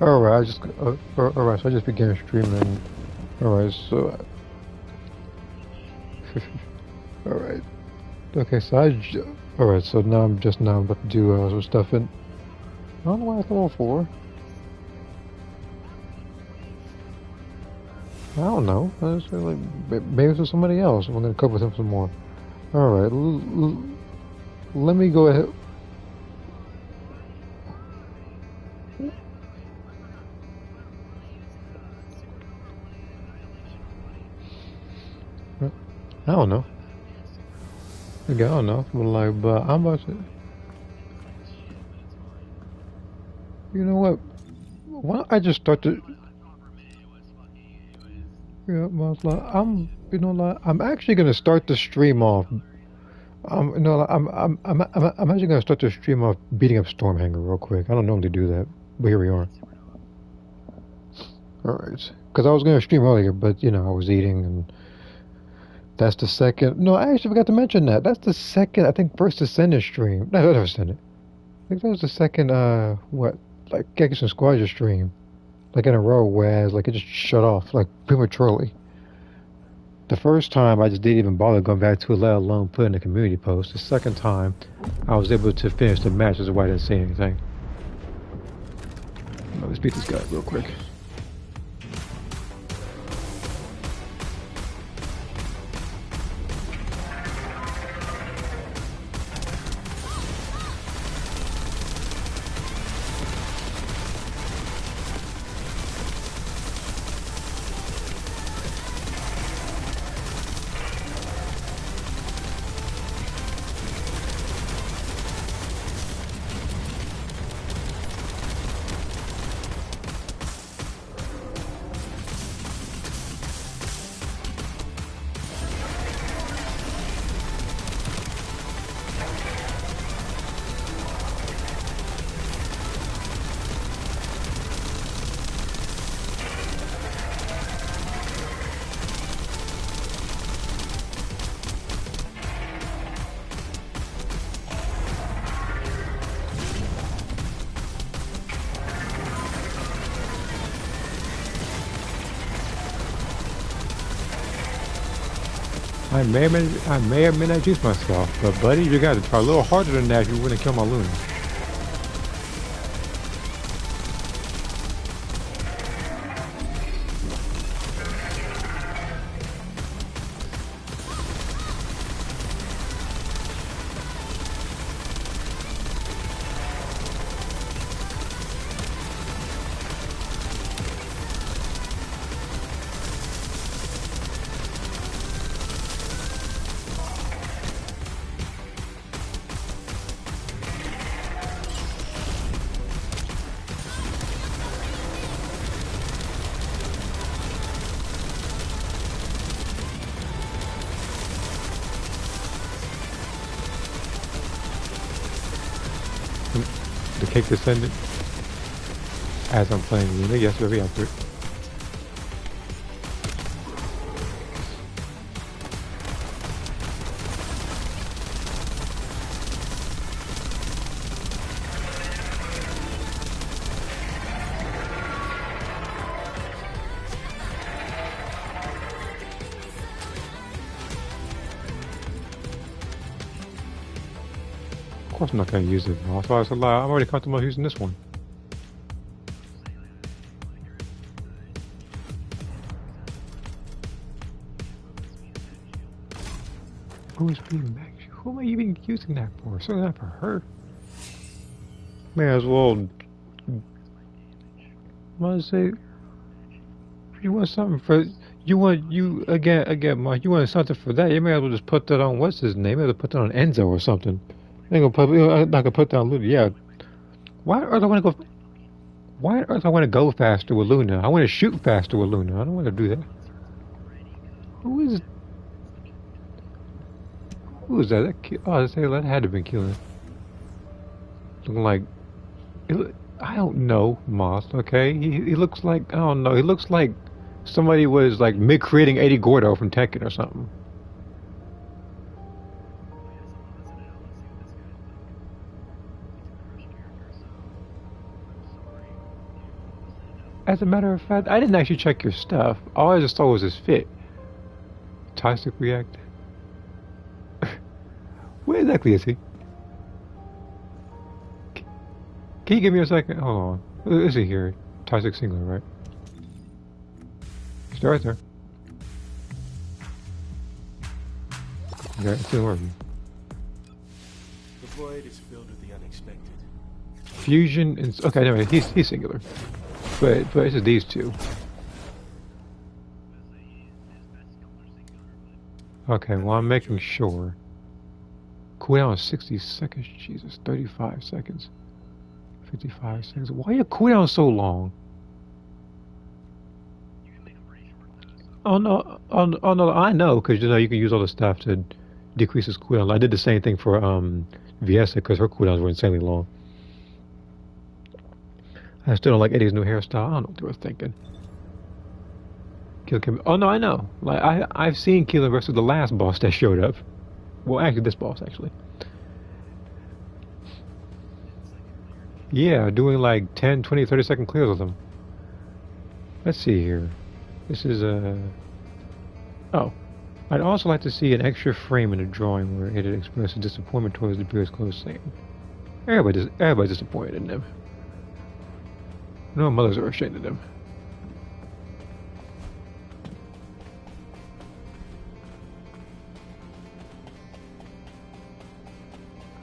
Alright, I just alright, so I just began streaming. Alright, so alright. Okay, so alright, so now I'm about to do some stuff in I don't know why it's level 4. I don't know. I just feel like maybe it's with somebody else. I'm gonna cope with him some more. Alright, let me go ahead. I don't know. Okay, I don't know. But like, but I'm about to. You know what? Why don't I just start the? Yeah, like, you know, like, I'm actually gonna start the stream off. You know, like, I'm actually gonna start the stream off beating up Stormhanger real quick. I don't normally do that, but here we are. All right, because I was gonna stream earlier, but you know, I was eating, and that's the second. No, I actually forgot to mention that. That's the second. I think first Descendant stream. No, not Descendant. I think that was the second. What? Like Gex and Squadron stream, like in a row, whereas like it just shut off like prematurely. The first time I just didn't even bother going back to it, let alone put in a community post. The second time, I was able to finish the match, that's why I didn't say anything. Let's beat this guy real quick. I may have not juiced myself, but buddy, you got to try a little harder than that if you want to kill my Luna. The cake Descendant as I'm playing Luna. Yes, very accurate. Of course I'm not going to use it. Also, I said, I'm already comfortable using this one. Who's being back? Who am I even using that for? Certainly not for her. May as well. I say, you want something for you again, Mike. You want something for that? You may as well just put that on what's his name? Maybe put that on Enzo or something. Ain't gonna put. I'm not gonna put down Luna. Yeah. Why on earth I want to go? Why on earth I want to go faster with Luna? I want to shoot faster with Luna. I don't want to do that. Who is? Who is that? Oh, that had to have been killing. Looking like. I don't know, Moss. Okay, he looks like I don't know. He looks like somebody was like mid creating Eddie Gordo from Tekken or something. As a matter of fact, I didn't actually check your stuff. All I just saw was his fit. Toxic react. Where exactly is he? Can you give me a second? Hold on. Is he here? Toxic singular, right? He's right there. Okay, it's still working. The void is filled with the unexpected. Fusion and okay, anyway, he's singular. But it's just these two. Okay, well I'm making sure. Cooldown is 60 seconds. Jesus, 35 seconds. 55 seconds. Why are your cooldown so long? Oh no, oh no, I know, because you know you can use all the stuff to decrease his cooldown. I did the same thing for Viesa because her cooldowns were insanely long. I still don't like Eddie's new hairstyle. I don't know what they were thinking. Oh no, I know. Like I've seen Keelan versus the last boss that showed up. Well, actually, this boss actually. Yeah, doing like 10, 20, 30-second clears with him. Let's see here. This is oh. I'd also like to see an extra frame in the drawing where it expresses disappointment towards the beer's close scene. Everybody's disappointed in them. No mothers are ashamed of them.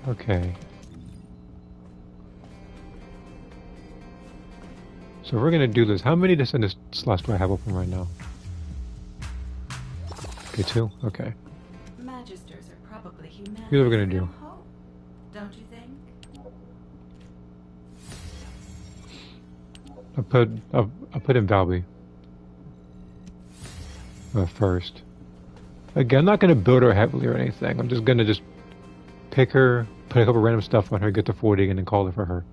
Okay. So we're gonna do this. How many Descendant slots do I have open right now? Okay, 2? Okay. Magisters are probably humanity. Here's what we're gonna do. Don't you think? I'll put in Valby first. Again, I'm not gonna build her heavily or anything. I'm just gonna pick her, put a couple random stuff on her, get to 40, and then call it for her.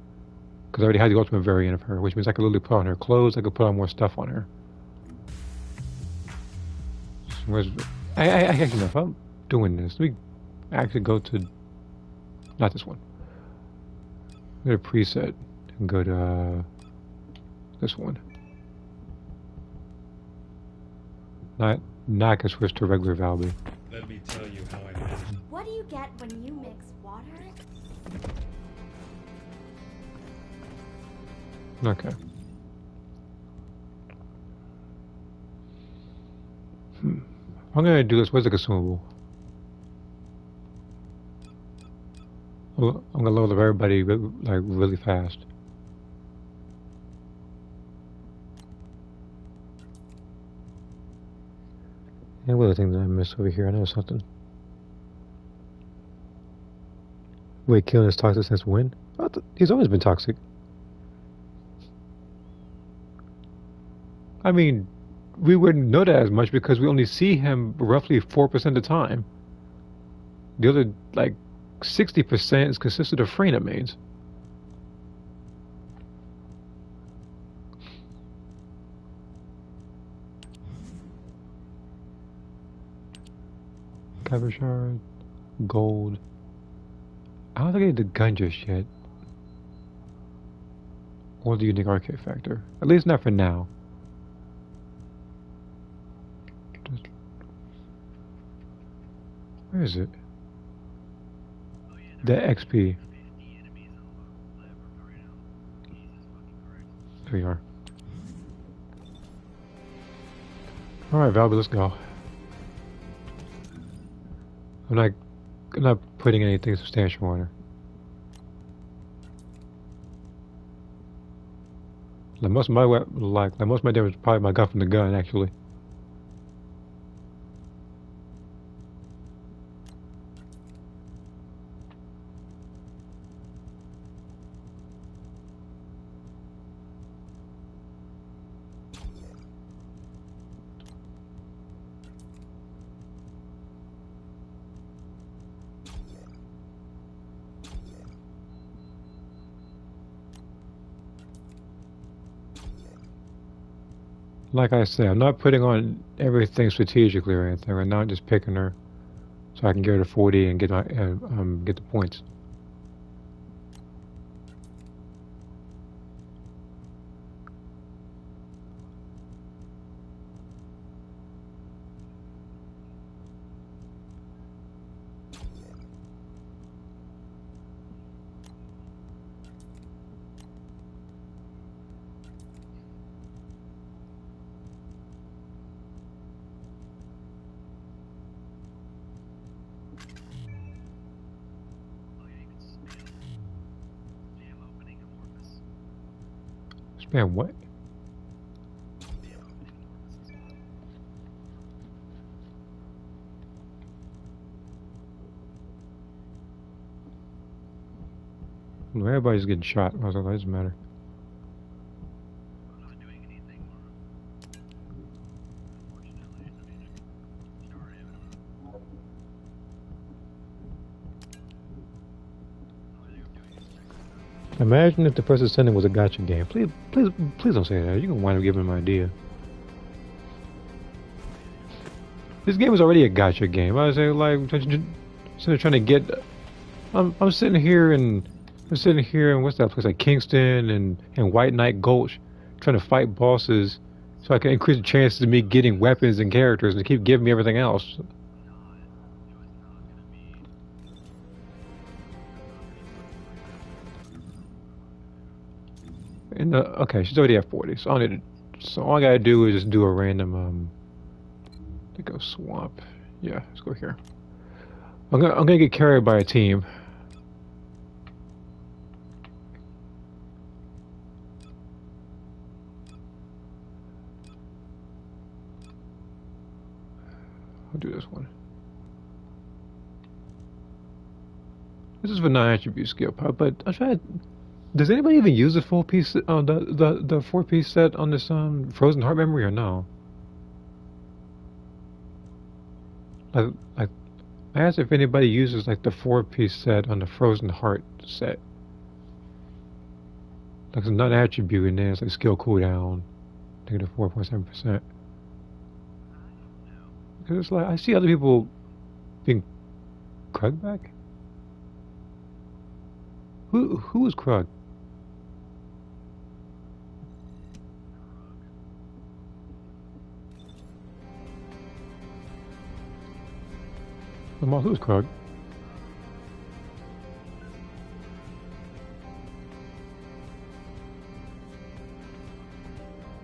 Because I already had the ultimate variant of her, which means I could literally put on her clothes. I could put on more stuff on her. Where's I actually know if I'm doing this, let me actually go to not this one. Go to preset and go to this one. Now I can switch to regular Valby. Let me tell you how I made it. What do you get when you mix water? Okay. I'm gonna do this. Where's the consumable? I'm gonna level up everybody like really fast. And what other thing that I missed over here? I know something. Wait, killing is toxic since when? He's always been toxic. I mean, we wouldn't know that as much because we only see him roughly 4% of the time. The other, like, 60% is consisted of phrenomines. Kyber shard, gold. I don't think I need the gun just yet. Or the unique arcade factor. At least not for now. Where is it? The XP. There we are. Alright, Valby, let's go. I'm not putting anything substantial on her. Like most of my damage is probably my gun from the gun, actually. Like I say, I'm not putting on everything strategically or anything. Right now, I'm just picking her so I can get her to 40 and get the points. Man, what? Well, everybody's getting shot. I was like, that doesn't matter. Imagine if the first Descendant was a gotcha game. Please, please, please don't say that. You can wind up giving him an idea. This game is already a gotcha game. I was saying, like, sitting trying to get. I'm sitting here and what's that place like Kingston and White Knight Gulch, trying to fight bosses, so I can increase the chances of me getting weapons and characters, and they keep giving me everything else. And okay, she's already at 40, so so all I gotta do is just do a random I think go swamp. Yeah, let's go here. I'm gonna get carried by a team. I'll do this one. This is for non-attribute skill pop, but I'm trying to. Does anybody even use the full piece, the 4-piece set on this Frozen Heart memory or no? Like, I asked if anybody uses like the 4-piece set on the Frozen Heart set. Like some non-attribute in there, it's like skill cooldown, -4.7%. Because it's like I see other people being Krug back. Who is Krug? Who's Krug?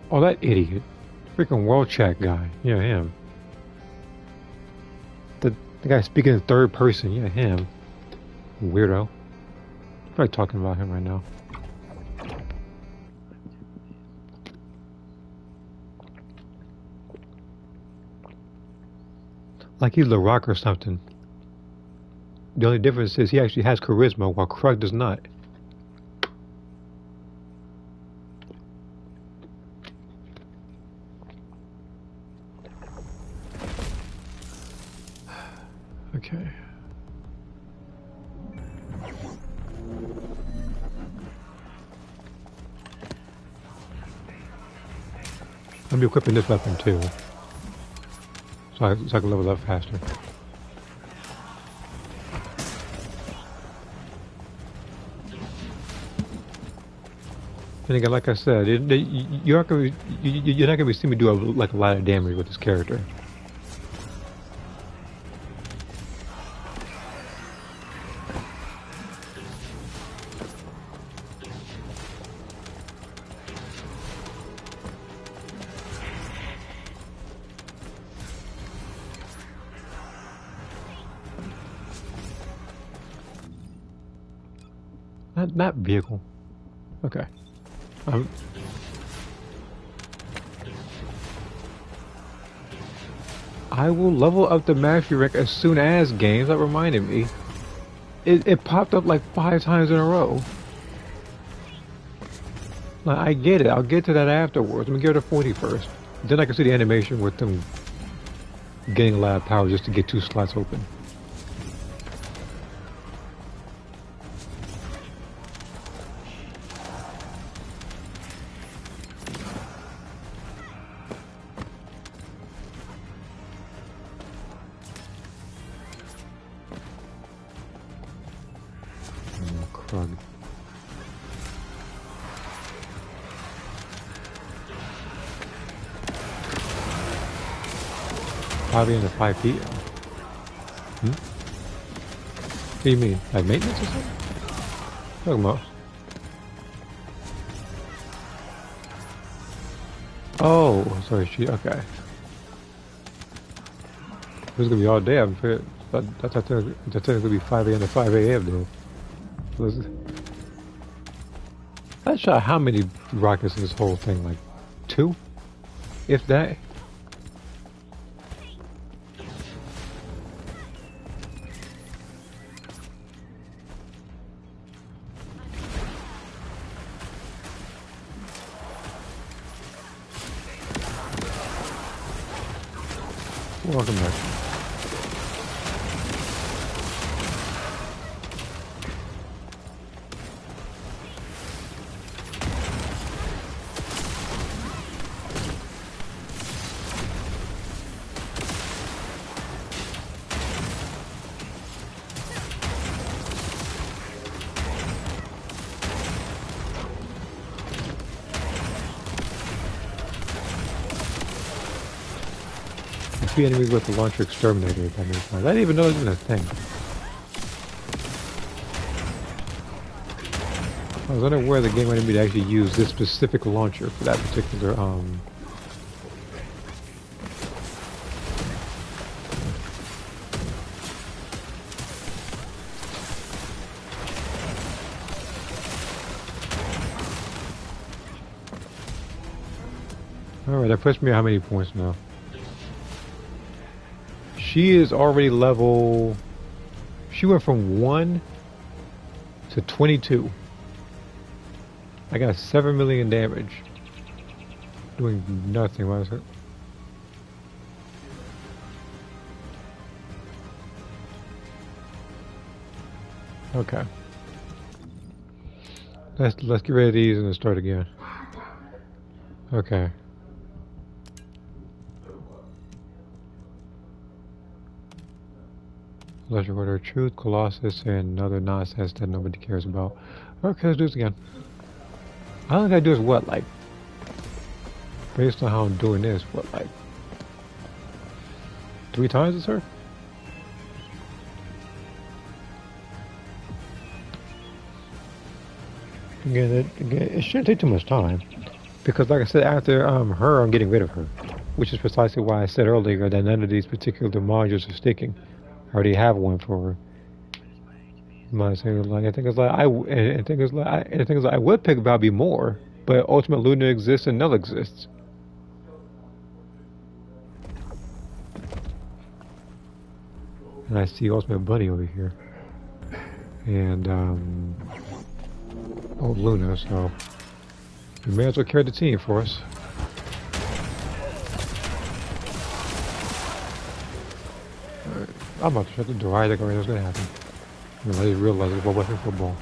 Oh, that idiot. Freaking world chat guy. Yeah, him. The guy speaking in third person. Yeah, him. Weirdo. I'm probably talking about him right now. Like he's The Rock or something. The only difference is he actually has charisma while Krug does not. Okay. I'm equipping this weapon too. So I can level up faster. And again, like I said, you're not gonna see me do a lot of damage with this character. Not vehicle. Okay. I will level up the mastery rank as soon as games. That reminded me. It popped up like 5 times in a row. Like, I get it. I'll get to that afterwards. Let me get to 40 first. Then I can see the animation with them getting a lot of power just to get 2 slots open. Krug. Probably in the 5 feet. Hmm? What do you mean? Like maintenance or something? Talking about? Oh, sorry, okay. This is gonna be all day, I'm afraid. That's gonna be 5 a.m. to 5 a.m. though. Not sure how many rockets in this whole thing, like 2? If that? Welcome back. Be enemies with the launcher exterminator, if that makes sense. I didn't even know it was even a thing. I was unaware the game wanted me to actually use this specific launcher for that particular Alright, that puts me at how many points now? She is already level... She went from 1 to 22. I got 7 million damage. Doing nothing. What is it? Okay. Let's get rid of these and then start again. Okay. Legend Order of Truth, Colossus, and other nonsense that nobody cares about. Okay, let's do this again. I don't think I do is what, like, based on how I'm doing this, what, like, 3 times this, sir? Again, it shouldn't take too much time. Because, like I said, after her, I'm getting rid of her. Which is precisely why I said earlier that none of these particular modules are sticking. I already have one for her. My thing is like, I think it's like I would pick Valby more, but Ultimate Luna exists and Null exists. And I see Ultimate Buddy over here, and old Luna. So we may as well carry the team for us. I'm about to shut the door. I think already what's gonna happen. I just realized it's weapon football.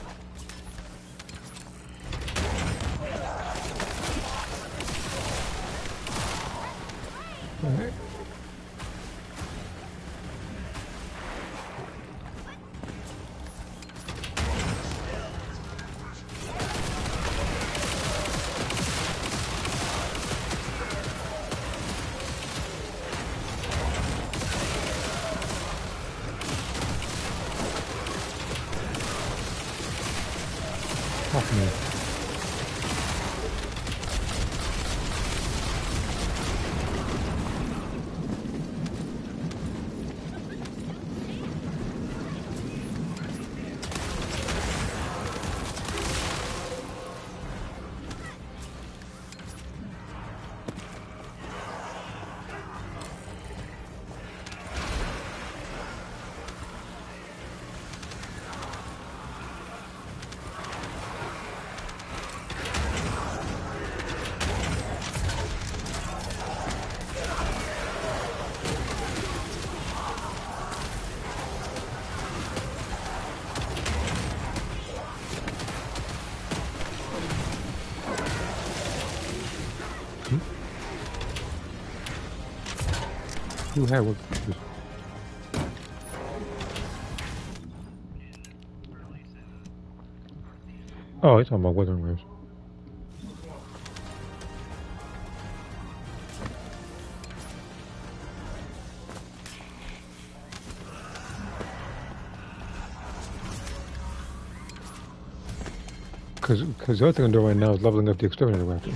Alright. Off me. Who had what? Oh, he's talking about Wuthering Waves. Because the other thing I'm doing right now is leveling up the exterminator weapon.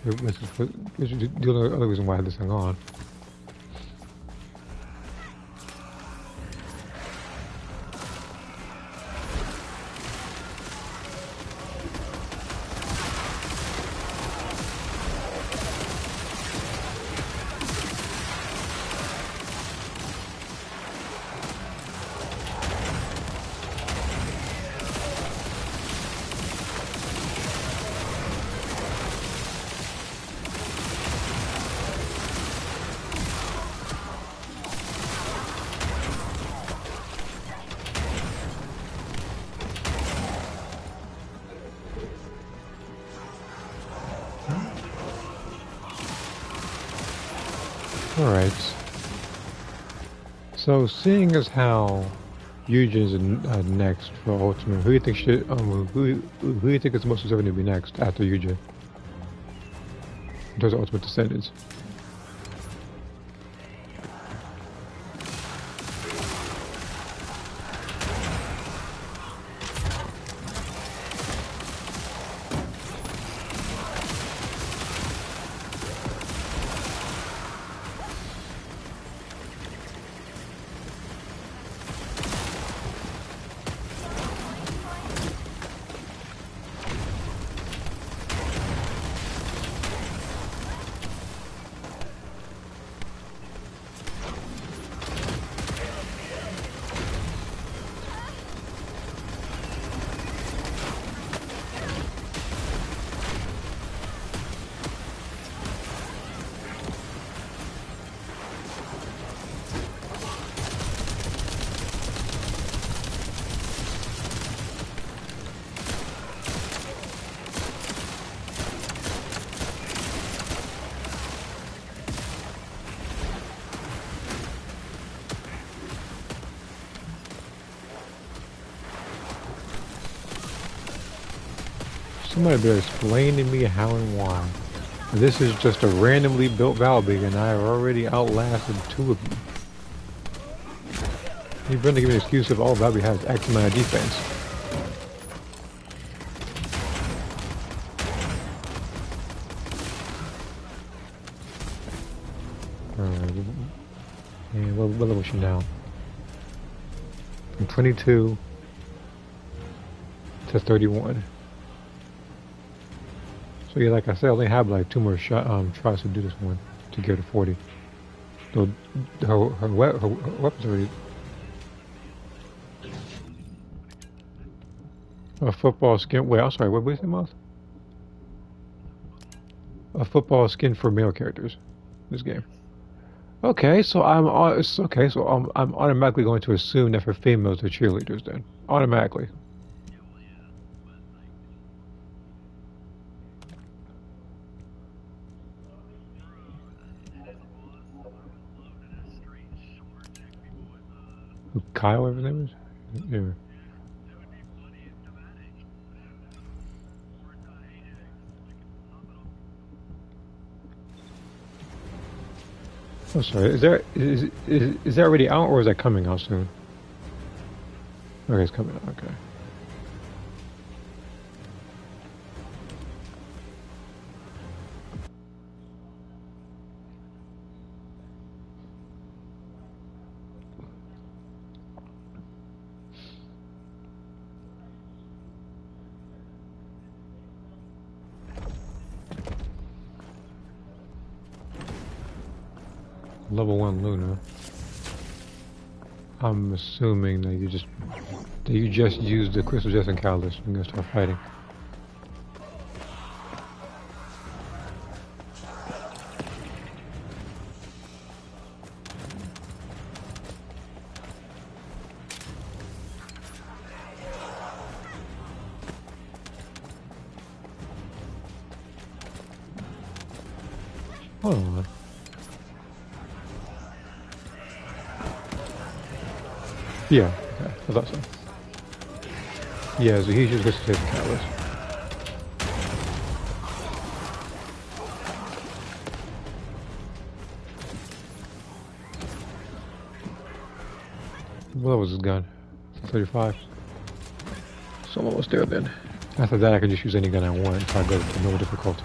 Which is the other reason why I had this thing on. Alright. So, seeing as how Eugen's next for Ultimate, who do you think should, who do you think is most deserving to be next after Eugen? In terms of Ultimate Descendants. Somebody better explain to me how and why. This is just a randomly built Valbig and I have already outlasted 2 of them. You're going to give me an excuse if all Valbig has X amount of defense. Alright. And what level is she now? From 22 to 31. So yeah, like I said, I only have like 2 more tries to do this one to get her to 40. So her weapons already. A football skin. Wait, I'm sorry. What was it, Mouse? A football skin for male characters. This game. Okay, so I'm automatically going to assume that for females they're cheerleaders then. Automatically. Kyle, whatever his name is? Yeah. Oh, sorry. Is that already out or is that coming out soon? Okay, it's coming out. Okay. Level 1 Luna. I'm assuming that you just use the Crystal Jesson Catalyst and gonna start fighting. Hold on. Yeah, okay, I thought so. Yeah, so he's just going to take the catalyst. What was his gun? 35. So I'm almost there then. After that I can just use any gun I want if I go to no difficulty.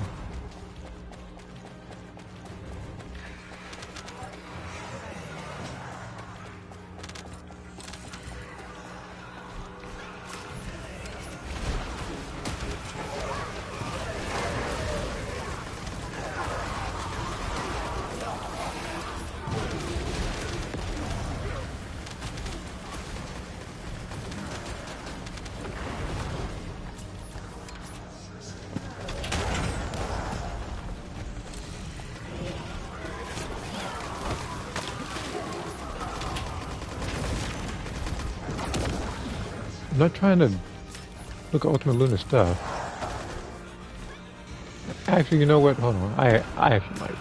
I'm not trying to look at Ultimate Luna stuff. Actually, you know what? Hold on. I actually might.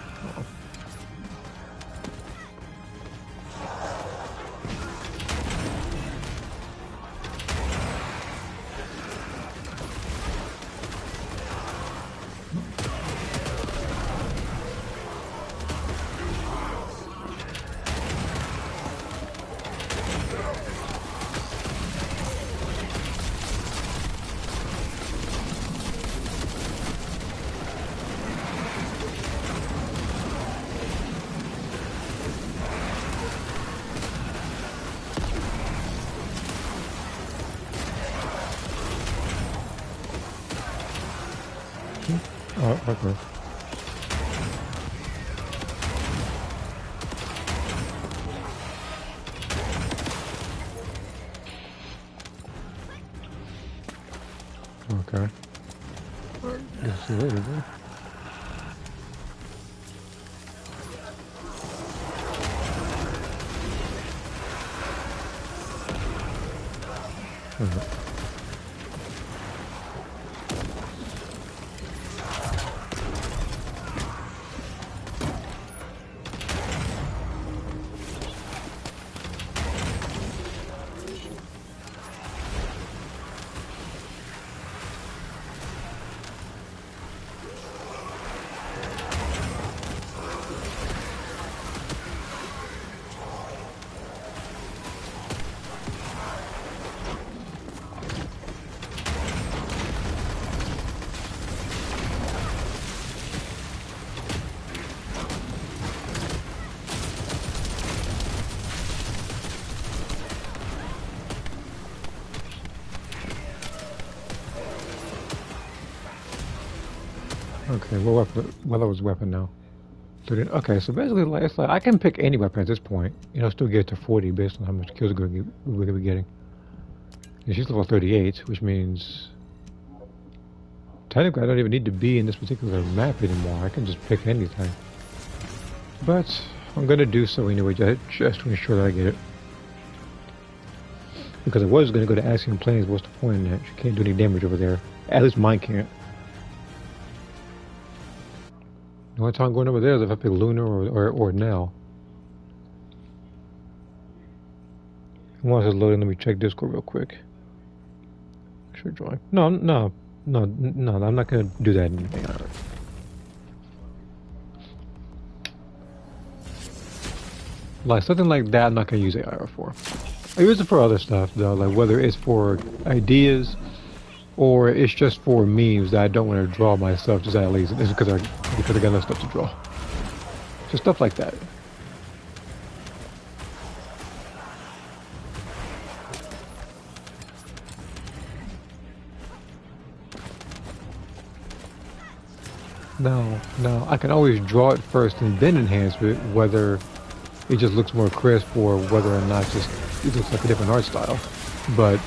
Oh, okay. Okay. Guess see you later, then. Alright. Okay, what weapon? Well, that was weapon now. Okay, so basically, like, it's like I can pick any weapon at this point. You know, still get to 40 based on how much kills we're gonna be getting. And she's level 38, which means technically I don't even need to be in this particular map anymore. I can just pick anything. But I'm gonna do so anyway, just to ensure that I get it. Because I was gonna go to Asking Plains. What's the point in that? She can't do any damage over there. At least mine can't. The only time I'm going over there is if I pick Lunar or Nell. Once it's loading, let me check Discord real quick. Should join. No, I'm not gonna do that. Like something like that, I'm not gonna use AIR for. I use it for other stuff though, like whether it's for ideas or it's just for memes that I don't want to draw myself just out of lazy. It's because I got enough stuff to draw. So stuff like that. No, I can always draw it first and then enhance it, whether it just looks more crisp or whether or not it looks like a different art style. But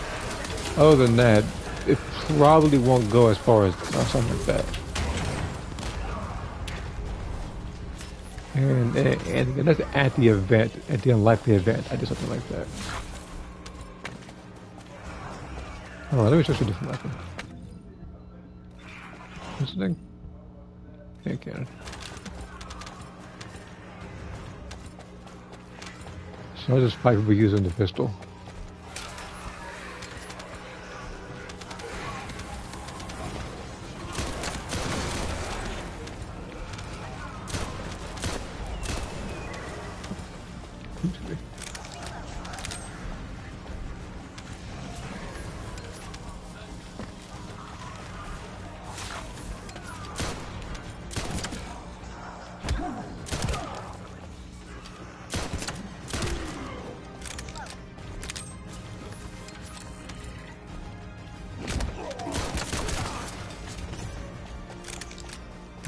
other than that, it probably won't go as far as something like that. And that's at the event, at the unlikely event, I did something like that. Oh, let me switch to a different weapon. What's the thing? Yeah, cannon. So I'll just fight people using the pistol.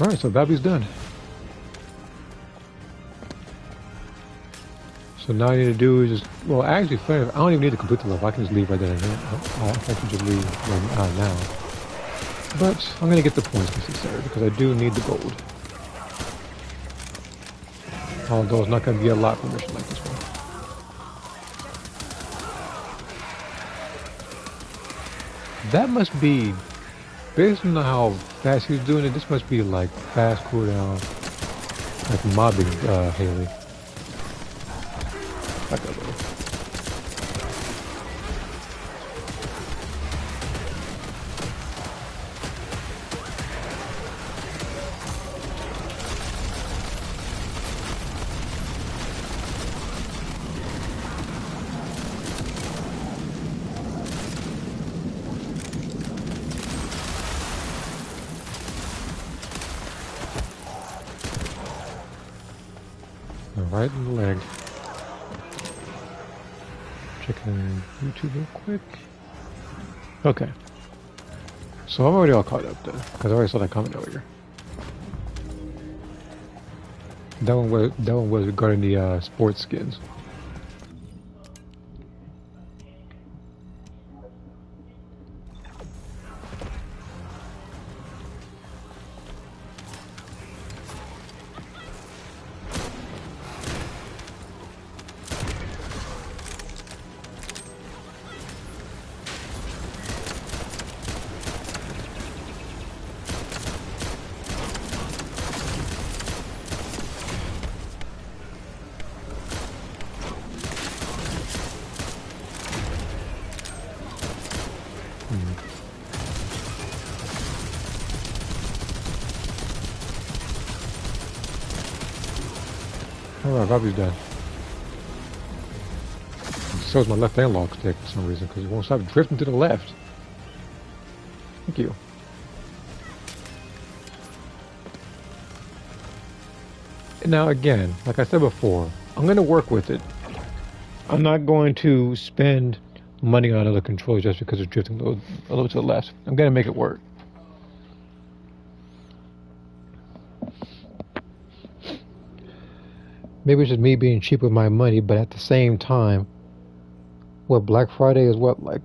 Alright, so Babby's done. So now I need to do is just, well actually, funny enough, I don't even need to complete the level, I can just leave right there. I can just leave now. But I'm going to get the points necessary because I do need the gold. Although it's not going to be a lot for a mission like this one. That must be, based on how fast he's doing it, this must be like fast cooldown, like mobbing Haley. Back up, bro. Right in the leg. Checking YouTube real quick. Okay. So I'm already all caught up then, because I already saw that comment earlier. That one was regarding the sports skins. Alright, Bobby's done. So is my left analog stick for some reason, because it won't stop drifting to the left. Thank you. Now again, like I said before, I'm going to work with it. I'm not going to spend money on other controllers just because it's drifting a little to the left. I'm going to make it work. Maybe it's just me being cheap with my money, but at the same time, what, Black Friday is what, like,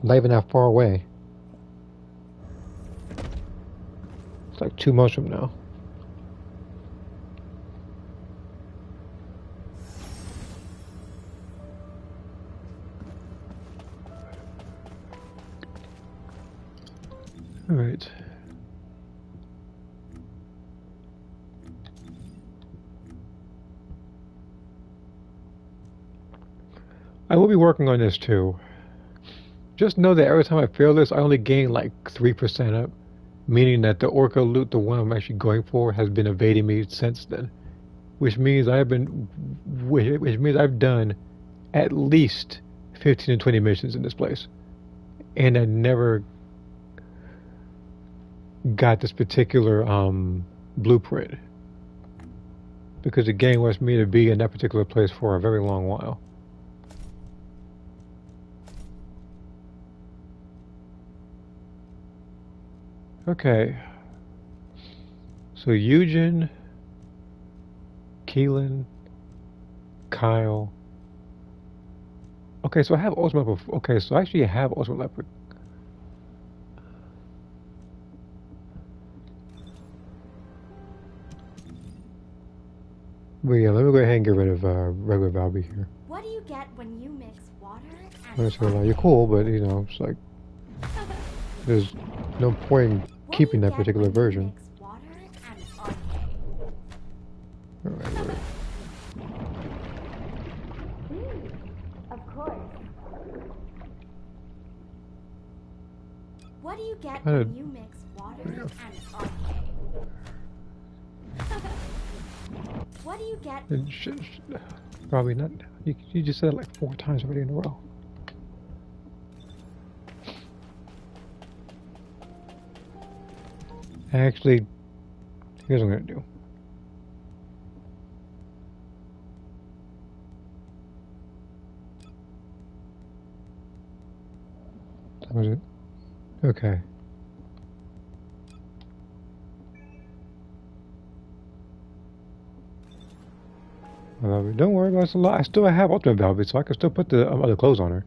not even that far away. It's like 2 months from now. All right. I will be working on this too. Just know that every time I fail this, I only gain like 3% up, meaning that the Orca loot, the one I'm actually going for, has been evading me since then, which means I've done at least 15 to 20 missions in this place, and I never got this particular blueprint because the game wants me to be in that particular place for a very long while. Okay, so Eugen, Keelan, Kyle. Okay, so I have Ultimate Leopard. Okay, so I actually have Ultimate Leopard. But yeah, let me go ahead and get rid of regular Valby here. What do you get when you mix water and Honestly, like, you're cool, but you know, it's like there's no point in keeping that particular version. Alright, right. Of course. What do you get when you mix water and arcade? What do you get? Probably not. You just said it like 4 times already in a row. Actually, here's what I'm gonna do. That was it. Okay. Don't worry about it. I still have Ultimate Velvet, so I can still put the other clothes on her.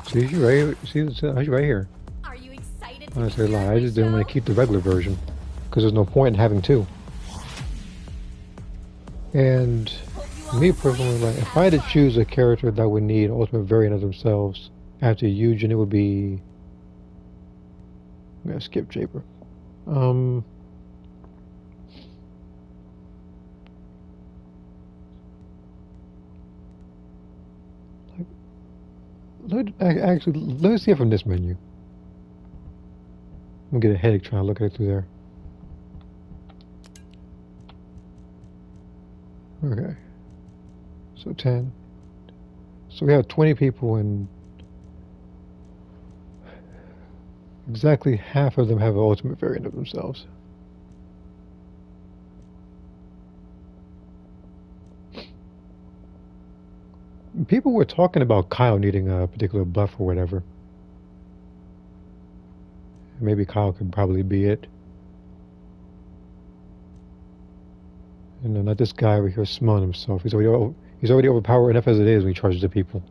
See, she's right. She's right here. Are you excited? Honestly, lie. I just didn't want to keep the regular version because there's no point in having 2. And me personally, like, if I had to choose a character that would need ultimate variant of themselves after Eugen, it would be. I'm gonna skip Jaber. Actually, let me see it from this menu. I'm gonna get a headache trying to look at it through there. Okay. So 10. So we have 20 people, and exactly half of them have an ultimate variant of themselves. People were talking about Kyle needing a particular buff or whatever. Maybe Kyle could probably be it. You know, not this guy over here smelling himself. He's already overpowered enough as it is when he charges the people.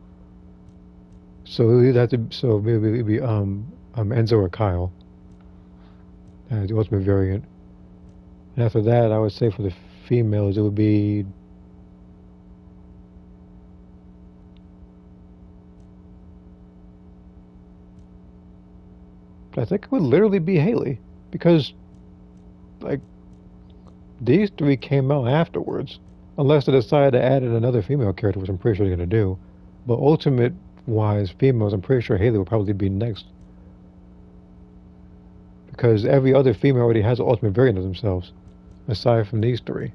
So he'd have to. So maybe it'd be Enzo or Kyle, the ultimate variant. And after that, I would say for the females, it would be. I think it would literally be Haley, because like these three came out afterwards, unless they decide to add in another female character, which I'm pretty sure they're gonna do. But ultimate wise females, I'm pretty sure Haley will probably be next, because every other female already has an ultimate variant of themselves, aside from these three.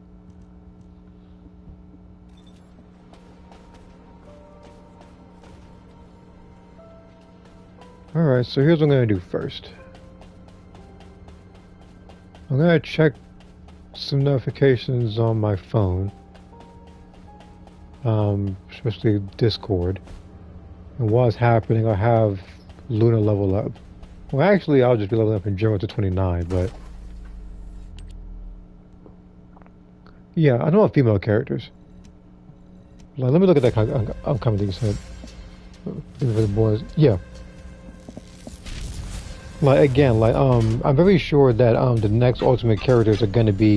Alright, so here's what I'm going to do first. I'm going to check some notifications on my phone, especially Discord. And while it's happening, I'll have Luna level up. Well, actually, I'll just be leveling up in general to 29, but... Yeah, I know of female characters. Like, let me look at that upcoming thing you said. For the boys. Yeah. Like again, I'm very sure that the next ultimate characters are gonna be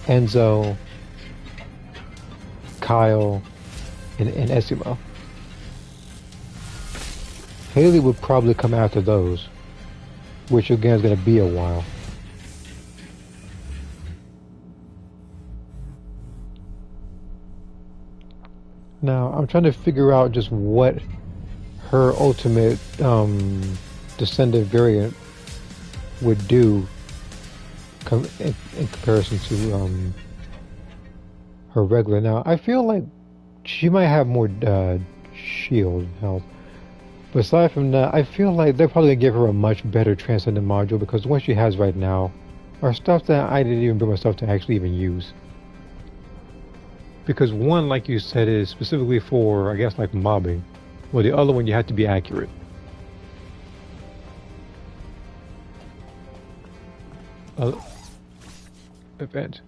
Enzo, Kyle, and Esimo. Haley would probably come after those, which again is gonna be a while. Now I'm trying to figure out just what her ultimate Descendant variant would do in comparison to her regular. Now, I feel like she might have more shield health. But aside from that, I feel like they're probably going to give her a much better Transcendent module, because the one she has right now are stuff that I didn't even bring myself to actually even use. Because one, like you said, is specifically for, I guess, like mobbing. Well, the other one, you have to be accurate. Event.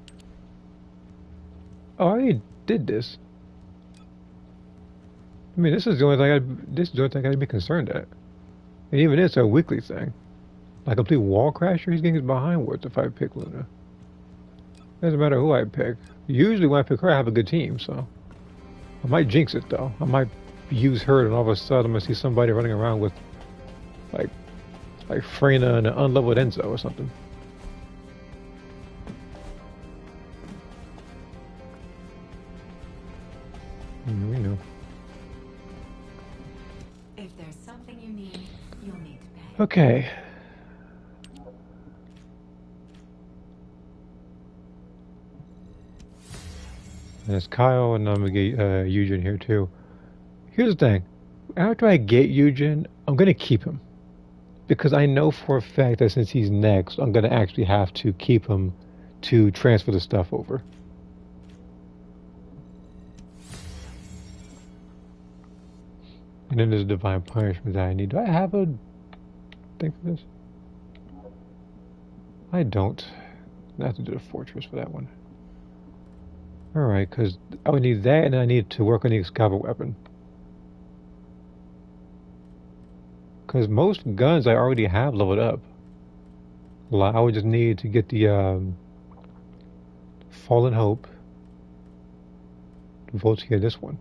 Oh, I already did this. I mean, this is the only thing I gotta be concerned at. And even it's a weekly thing. Like a complete wall crasher, he's getting his behind words if I pick Luna. Doesn't matter who I pick. Usually when I pick her, I have a good team, so I might jinx it though. I might use her, and all of a sudden I'm gonna see somebody running around with like Freyna and an unleveled Enzo or something. We know. If there's something you need, you'll need to pay. Okay. There's Kyle, and I'm gonna get Eugen here too. Here's the thing. After I get Eugen, I'm gonna keep him. Because I know for a fact that since he's next, I'm gonna actually have to keep him to transfer the stuff over. And then there's divine punishment that I need. Do I have a thing for this? I don't. I have to do the fortress for that one. Alright, because I would need that, and then I need to work on the Excalibur weapon. Because most guns I already have leveled up. I would just need to get the Fallen Hope. Volts here, this one.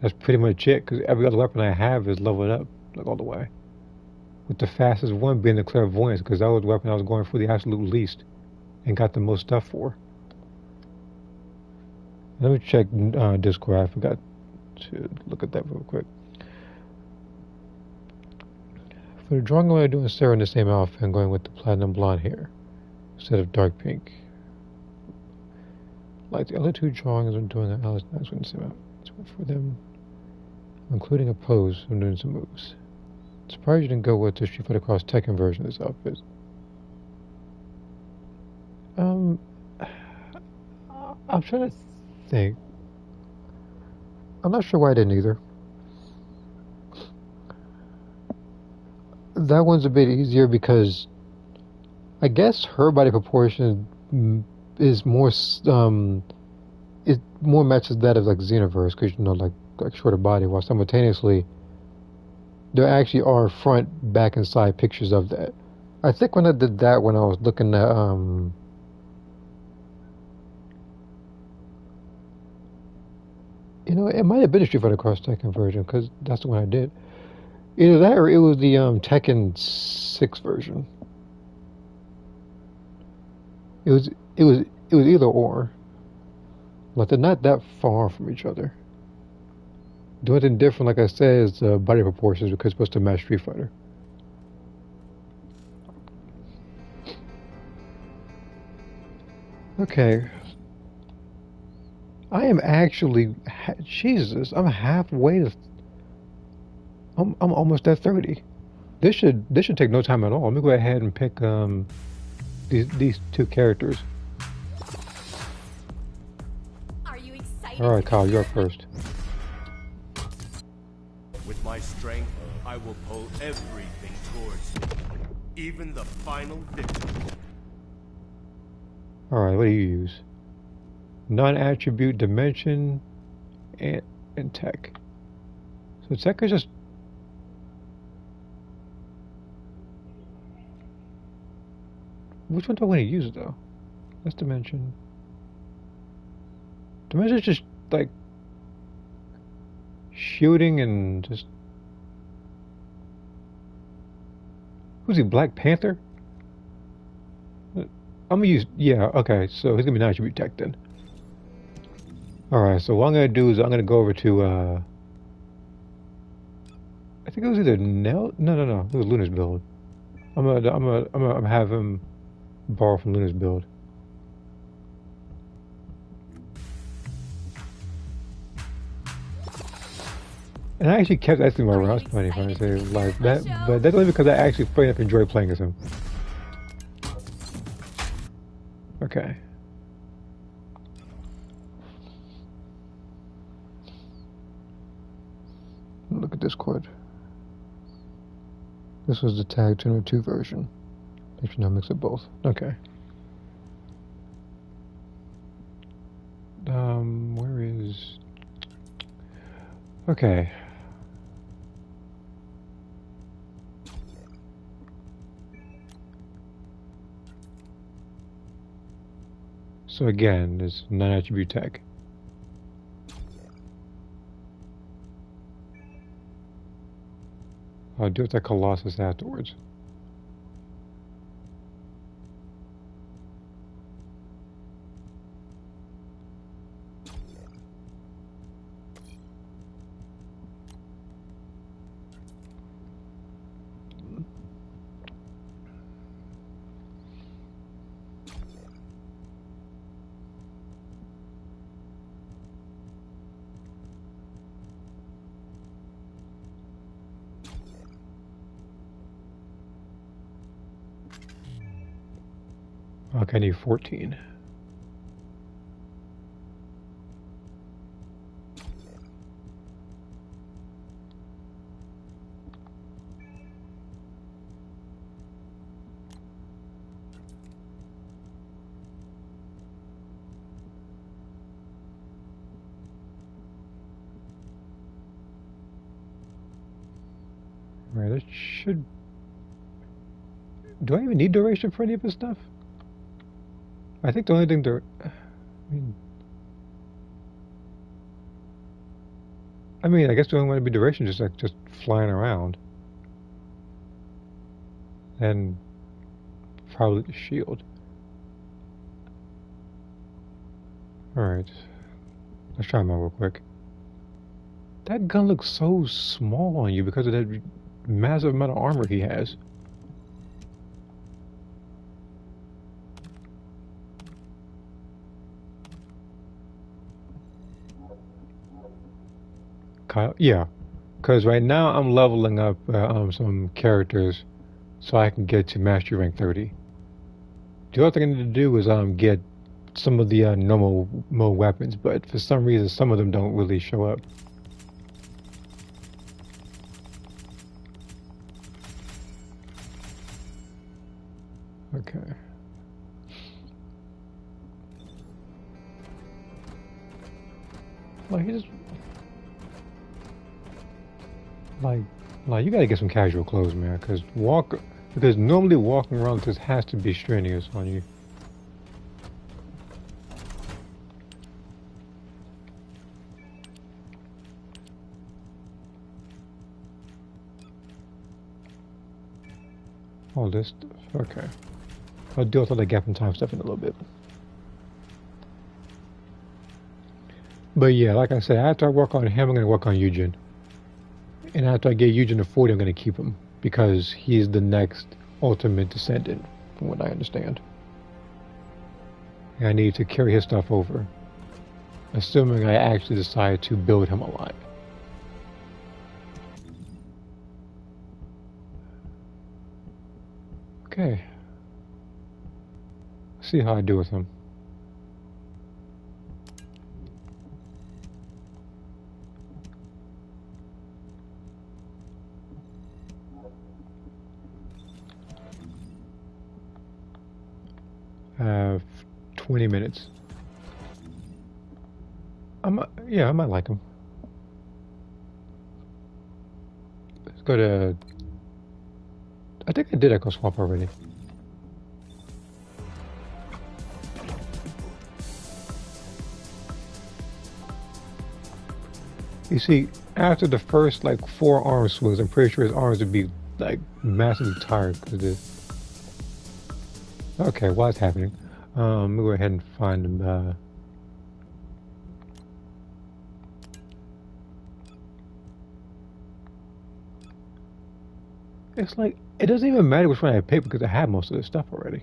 That's pretty much it, because every other weapon I have is leveled up, like all the way. With the fastest one being the Clairvoyance, because that was the weapon I was going for the absolute least, and got the most stuff for. Let me check Discord, I forgot to look at that real quick. For the drawing, I'm doing Sarah in the same outfit, I'm going with the platinum blonde hair, instead of dark pink. Like the other two drawings, I'm doing that. I was going to say about for them. Including a pose, I'm doing some moves. Surprised you didn't go with the Street Fighter Cross Tekken version of this outfit. I'm trying to think. I'm not sure why I didn't either. That one's a bit easier because I guess her body proportion is more it more matches that of like Xenoverse because you know like shorter body, while simultaneously there actually are front, back, and side pictures of that. I think when I did that, when I was looking at you know, it might have been a Street Fighter Cross Tekken version because that's the one I did. Either that or it was the Tekken 6 version. It was it was either or, but they're not that far from each other. The only thing different, like I said, is the body proportions because it's supposed to match Street Fighter. Okay, I am actually Jesus. I'm halfway to. I'm almost at 30. This should take no time at all. Let me go ahead and pick these two characters. Are you excited All to right, Kyle, you're up begin? first. With my strength, I will pull everything towards me, even the final victory. All right, what do you use? Non-attribute, dimension, and tech. So tech is just. Which one do I want to use though? That's dimension. Dimension is just like shooting and just. Who's he? Black Panther? I'm gonna use. Yeah, okay. So he's gonna be non-attribute tech then. All right. So what I'm gonna do is I'm gonna go over to. I think it was either Nell. No. It was Luna's build. I'm gonna have him borrow from Luna's build. And I actually kept asking my routes plenty for say like that, but that's only because I actually straight up enjoy playing as him. Okay. Look at this quad. This was the Tag 202 version. Actually, no, mix of both. Okay. Where is? Okay. So again, it's non-attribute tech. I'll do it to Colossus afterwards. Okay, I need 14. Right, that should... Do I even need duration for any of this stuff? I think the only thing I mean, I guess the only one to be duration is just flying around. And probably the shield. Alright. Let's try them out real quick. That gun looks so small on you because of that massive amount of armor he has. Kyle, yeah, because right now I'm leveling up some characters so I can get to Mastery Rank 30. The other thing I need to do is get some of the normal mode weapons, but for some reason some of them don't really show up. Okay. Like he just like like you gotta get some casual clothes, man. Because normally walking around this has to be strenuous on you. All this stuff. Okay. I'll deal with all the gap in time stuff in a little bit. But yeah, like I said, after I work on him, I'm gonna work on Eugen. And after I get Eugen to 40, I'm gonna keep him. Because he's the next ultimate descendant, from what I understand. And I need to carry his stuff over. Assuming I actually decide to build him a lot. Okay. See how I do with him. I have 20 minutes. Yeah, I might like him. Let's go to... I think I did Echo Swap already. You see, after the first, like, 4 arm swings, I'm pretty sure his arms would be, like, massively tired because of this. Okay, what's happening? Let me go ahead and find him, It's like, it doesn't even matter which one I pick because I have most of this stuff already.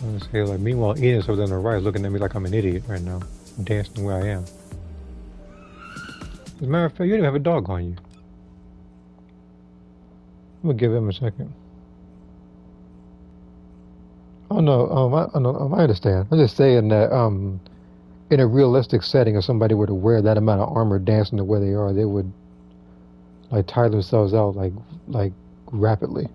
Let's say, like, meanwhile, Ian's over there on the right looking at me like I'm an idiot right now, dancing where I am. As a matter of fact, you don't even have a dog on you. I'm gonna give him a second. Oh no, I understand. I'm just saying that, in a realistic setting, if somebody were to wear that amount of armor dancing the way they are, they would, like, tire themselves out, like, rapidly.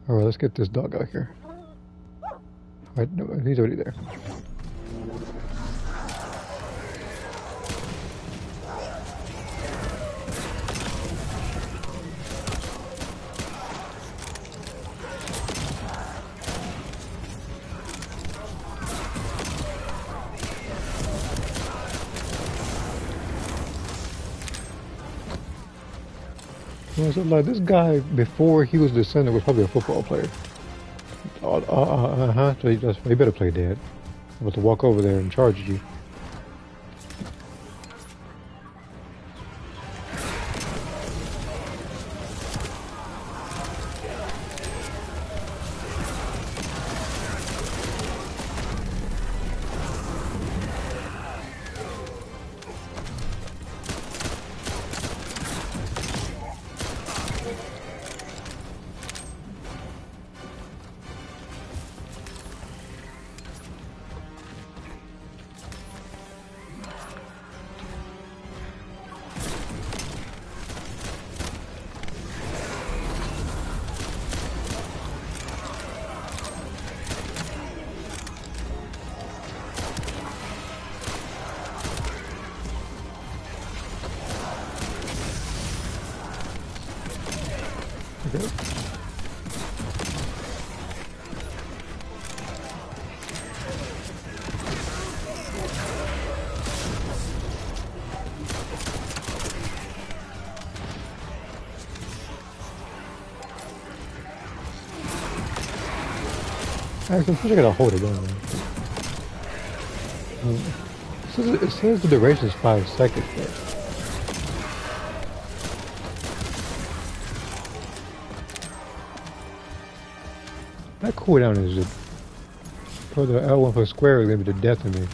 Alright, let's get this dog out here. Alright, no, he's already there. So, like, this guy, before he was Descendant, was probably a football player. So he better play dead. I'm about to walk over there and charge you. Actually, I'm pretty sure I gotta hold it down there. It says the duration is 5 seconds, but... That cooldown is just... For the L1 for square is gonna be the death of me.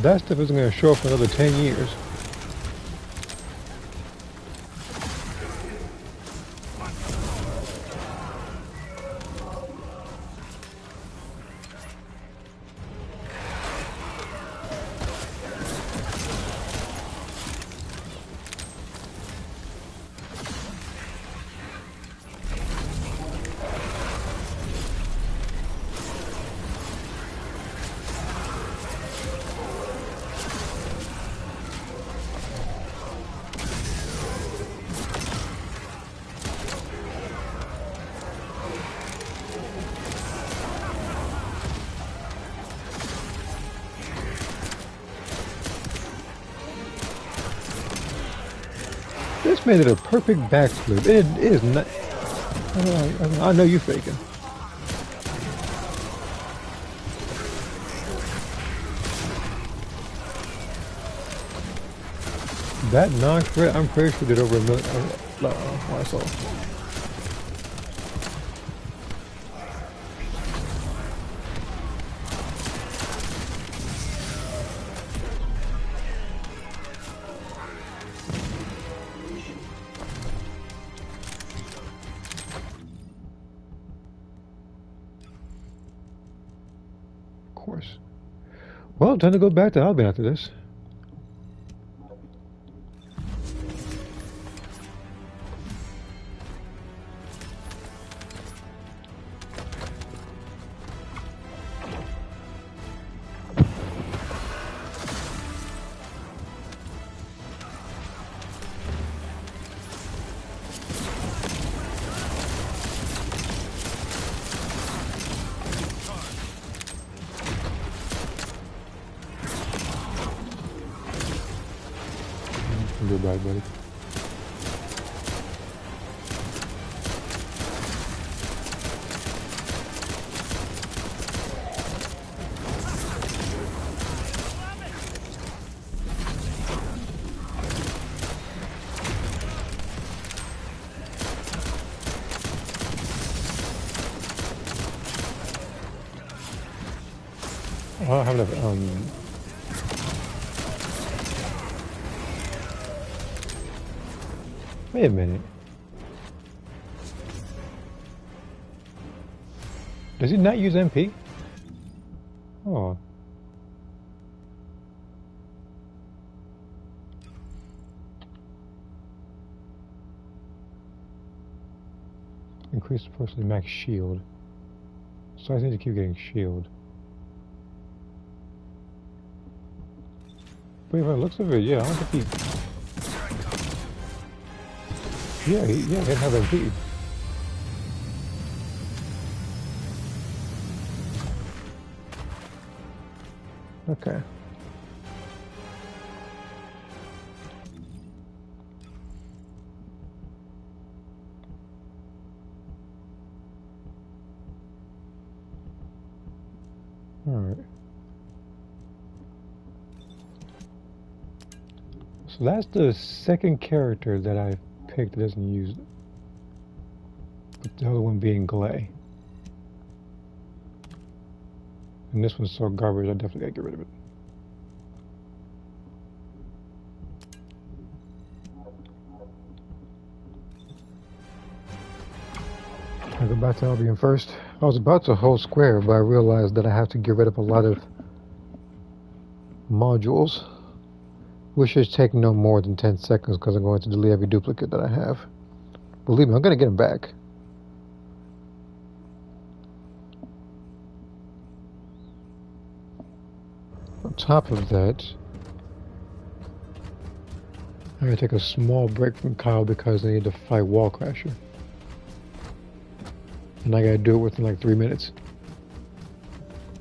That stuff isn't gonna show up for another 10 years. This made it a perfect backflip. It is not. I know you faking. That non-crit, I'm pretty sure did over a million. I saw. Of course. Well, time to go back to Albion after this. Goodbye, buddy. I don't have enough, wait a minute. Does he not use MP? Oh. Increase the person's max shield. So I need to keep getting shield. But by the looks of it, yeah, I don't think he... Yeah, he didn't have MP. Okay. Alright. So that's the second character that I've picked that doesn't use it. With the other one being Glay. And this one's so garbage, I definitely gotta get rid of it. I go back to Albion first. I was about to hold square, but I realized that I have to get rid of a lot of modules, which should take no more than 10 seconds because I'm going to delete every duplicate that I have. Believe me, I'm going to get them back. On top of that, I'm going to take a small break from Kyle because I need to fight Wall Crasher. And I gotta do it within like 3 minutes.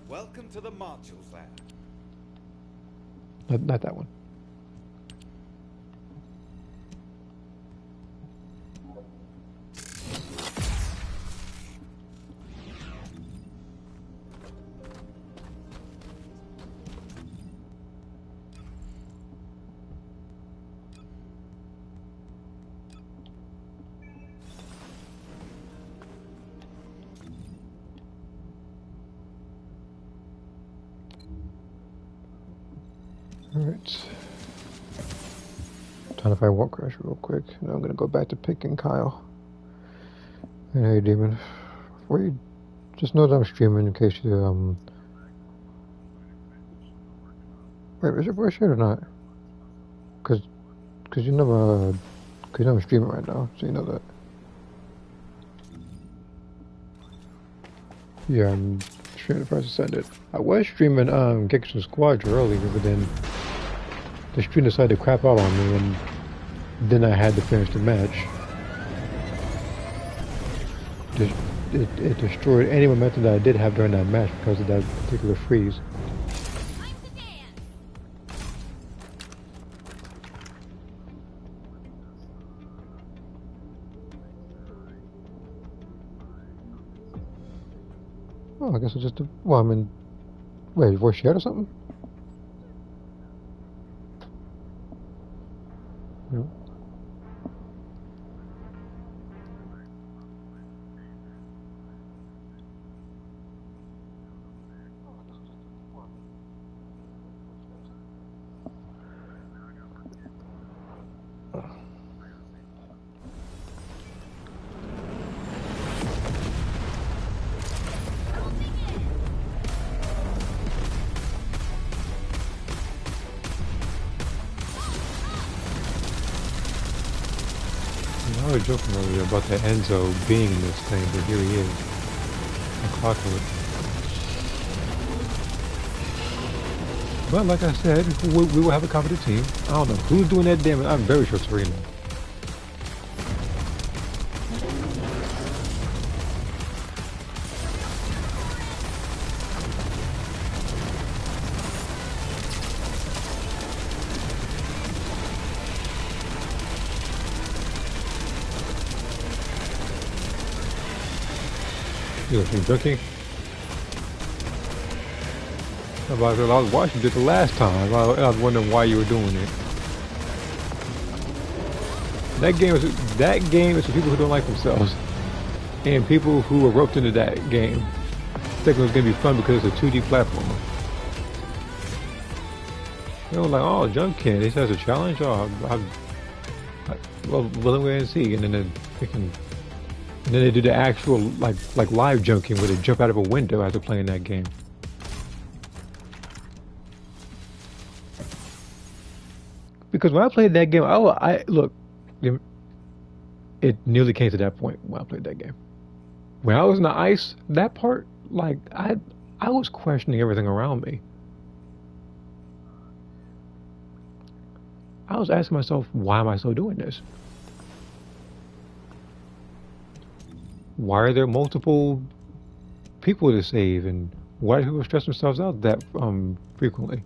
Welcome to the modules lab. Not that one. Alright. Time to find Wall Crash real quick. Now I'm gonna go back to picking Kyle. Hey Demon. Before you just know that I'm streaming in case you wait, is your voice shared or not? Cause you know I'm streaming right now, so you know that. Yeah, I'm streaming the first Descendant. I was streaming Gexon Squadron earlier, but then the stream decided to crap out on me, and then I had to finish the match. It destroyed any momentum that I did have during that match because of that particular freeze. Oh, I guess it's just a. Well, I mean, wait, voice chat or something? No. I was joking earlier about the Enzo being in this thing, but here he is. A clockwork. But like I said, we will have a competent team. I don't know who's doing that damage. I'm very sure Serena. You know, joking. I was watching it the last time. I was wondering why you were doing it. That game is for people who don't like themselves, and people who are roped into that game, thinking it was gonna be fun because it's a 2D platformer. They were like, "Oh, jump kid, this has a challenge." Oh, well, let me see. And then they do the actual like live junking where they jump out of a window after playing that game. Because when I played that game, I look, it nearly came to that point when I played that game. When I was in the ice, that part, like I was questioning everything around me. I was asking myself, why am I still doing this? Why are there multiple people to save, and why do people stress themselves out that frequently?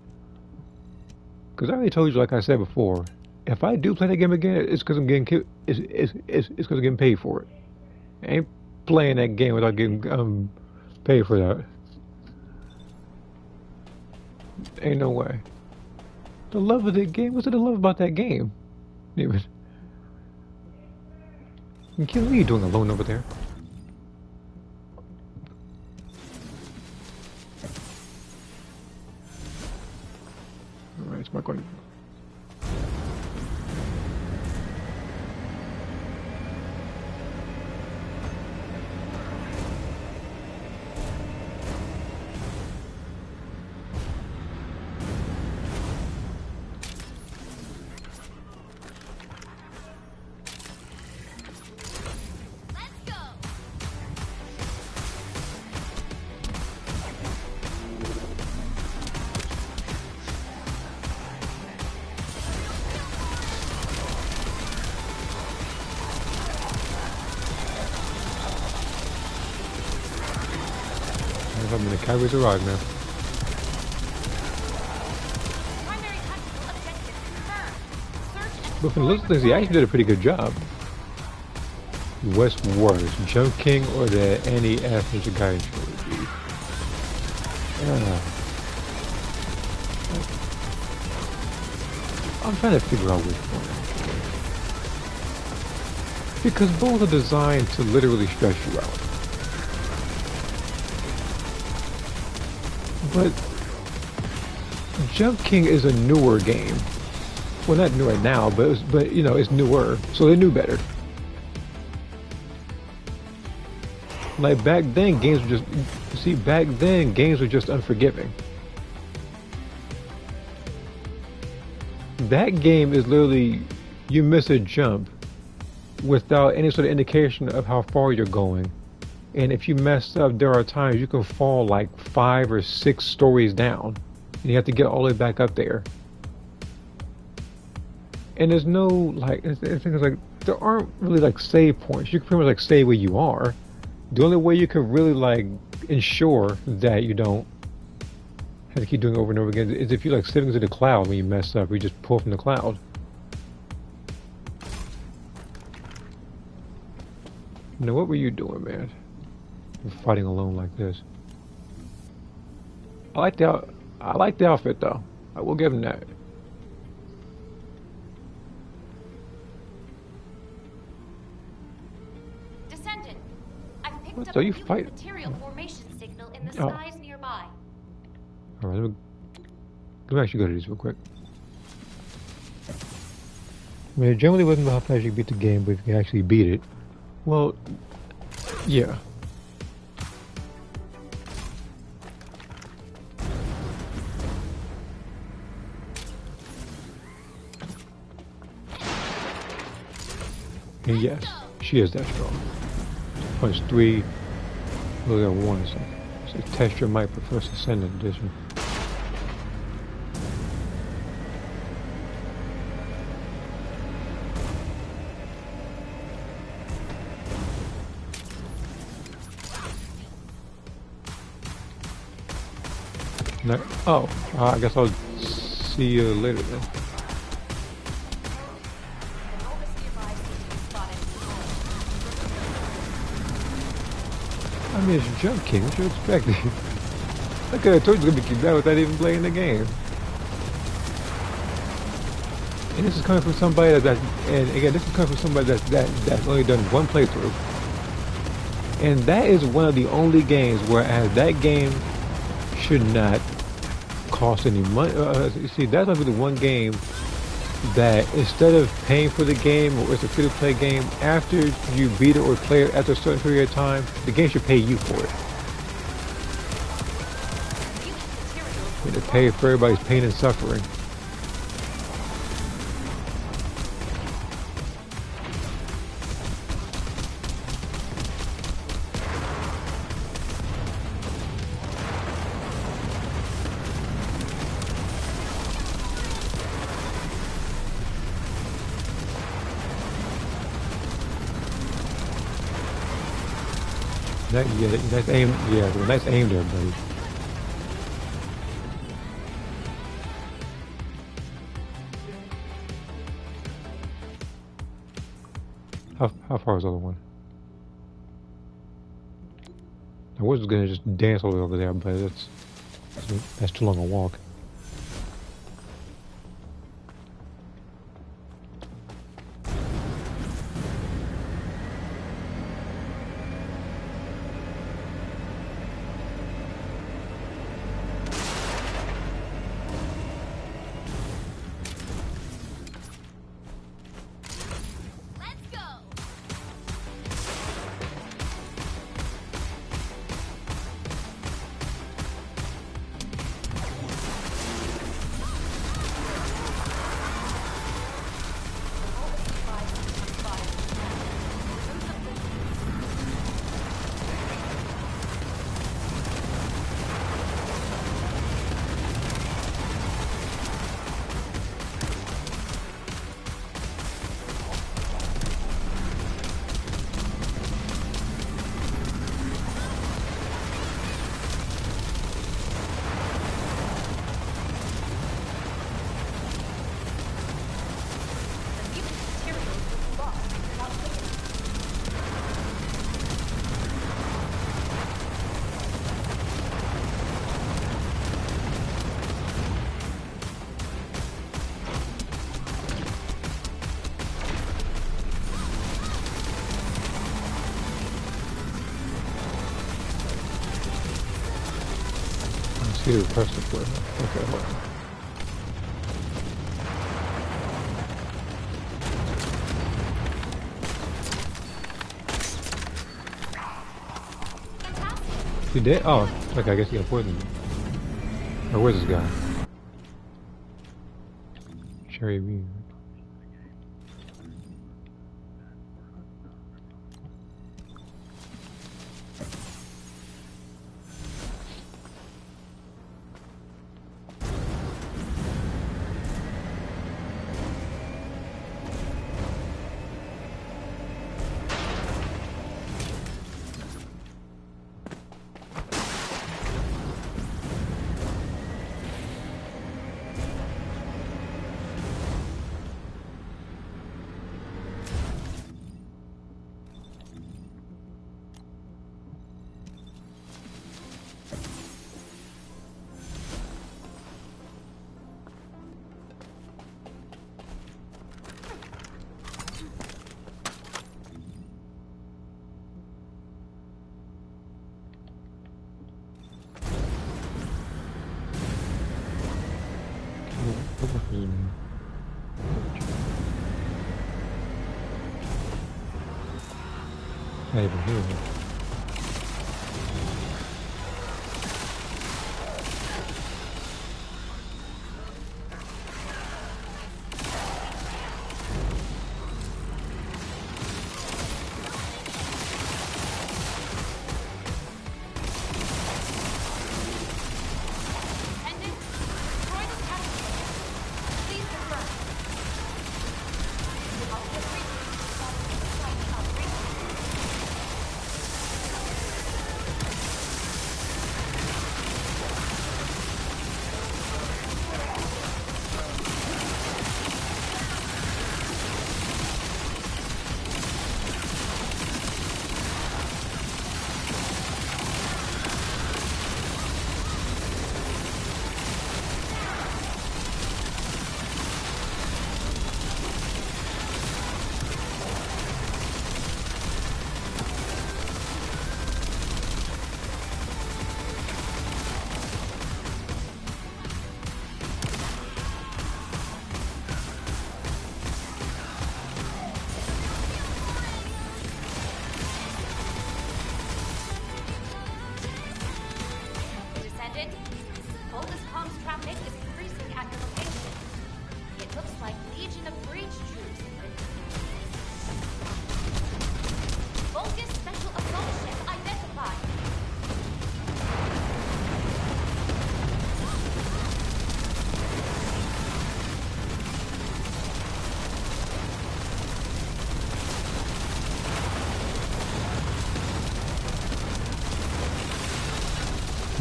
Because I already told you, like I said before, if I do play that game again, it's because I'm getting it's because I'm getting paid for it. I ain't playing that game without getting paid for that. Ain't no way. The love of the game. What's the love about that game? Even. What are you doing alone over there? Alright, it's not going. I'm gonna carry the rod now. But from the looks of things, he actually did a pretty good job. What's worse, Jump King or the NES Ninja Gaiden trilogy? I'm trying to figure out which one. Because both are designed to literally stress you out. But Jump King is a newer game. Well, not new right now, but you know, it's newer, so they knew better. Like back then, games were just unforgiving. That game is literally, you miss a jump without any sort of indication of how far you're going. And if you mess up, there are times you can fall like 5 or 6 stories down. And you have to get all the way back up there. And there's no, like, the thing is like, there aren't really like save points. You can pretty much like stay where you are. The only way you can really like ensure that you don't have to keep doing it over and over again is if you like sitting into the cloud when you mess up, or you just pull from the cloud. Now what were you doing, man? You're fighting alone like this. I like the I like the outfit though. I will give him that. Descendant, I've picked What? up So a you mutant fight? material formation signal in the Oh, skies nearby. all right. Let me actually go to these real quick. I mean, it generally wasn't about how fast you beat the game, but if you can actually beat it, well, yeah. And yes, she is that strong. Punch 3, look at 1. So test your might for first Descendant edition. No, oh, I guess I'll see you later then. I mean, it's Jump King. What you expecting? I could have told you to keep that without even playing the game. And this is coming from somebody and again, this is coming from somebody that's only done one playthrough. And that is one of the only games where that game should not cost any money. You see, that's gonna be the one game that instead of paying for the game or it's a free-to-play game, after you beat it or play it after a certain period of time, the game should pay you for it. And to pay for everybody's pain and suffering. Nice aim. Yeah, nice aim there, buddy. How far is the other one? I was gonna just dance all the way over there, but that's too long a walk. See the press the play. Okay, hold on. He did? Oh, okay, I guess he got poisoned. Oh, where's this guy? Cherry bean. Not even here. Descendant, destroy the catapult. Please confirm. I'll get reading about the site operation. Descendant, Volga's comms traffic is increasing at your location. It looks like Legion of Breach troops. Volga's special assault ship identified.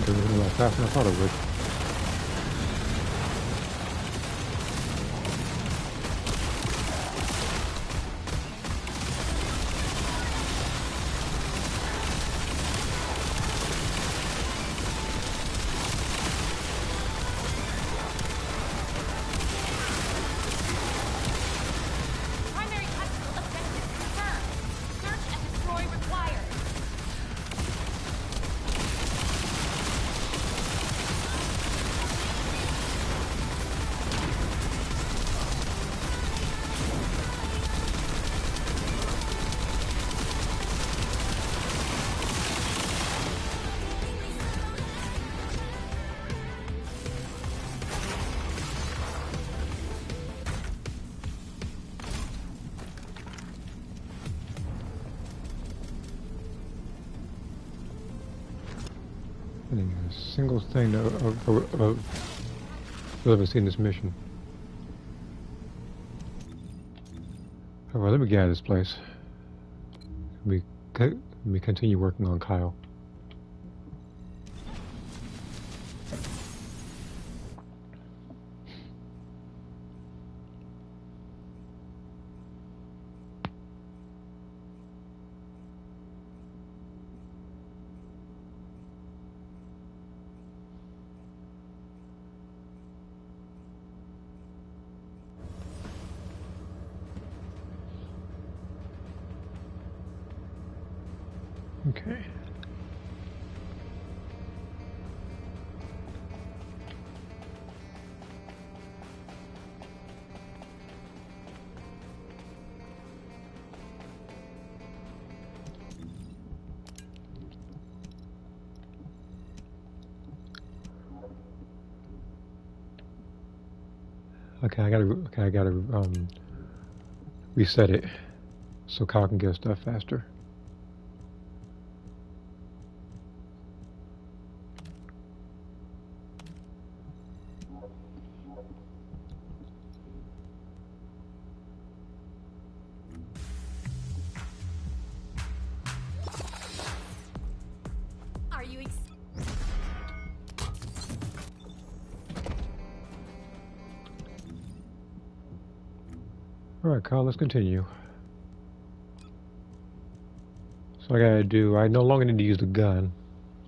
Doing it a lot faster than I thought it would. Primary tactical objective confirmed. Search and destroy required. I think a single thing of ever seen this mission. Alright, let me get out of this place. Let me continue working on Kyle. Okay. I gotta reset it so Kyle can get stuff faster. Are you Alright, Kyle, let's continue. So I no longer need to use the gun.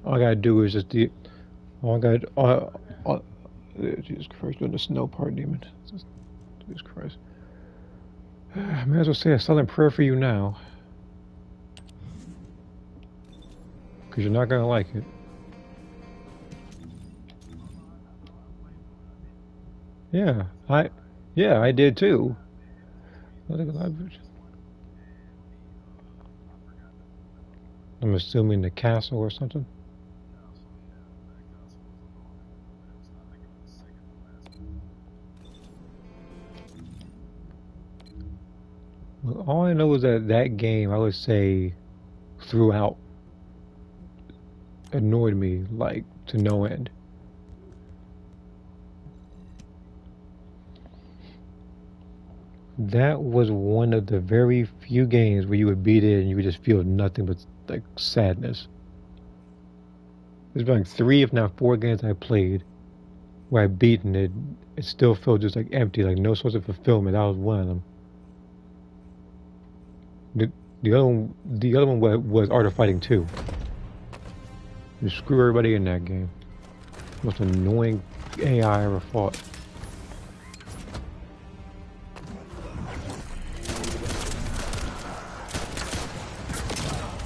All I gotta do is just Jesus Christ, doing the snow part, demon. Jesus Christ. I may as well say a silent prayer for you now. Because you're not gonna like it. Yeah, yeah, I did too. I think I'm assuming the castle or something. Well, all I know is that that game, I would say, throughout, annoyed me like to no end. That was one of the very few games where you would beat it and you would just feel nothing but like sadness. There's been like three, if not four games I played where I beaten it, it still felt just like empty, like no source of fulfillment. That was one of them. The, the other one was Art of Fighting 2. You screw everybody in that game. Most annoying AI I ever fought.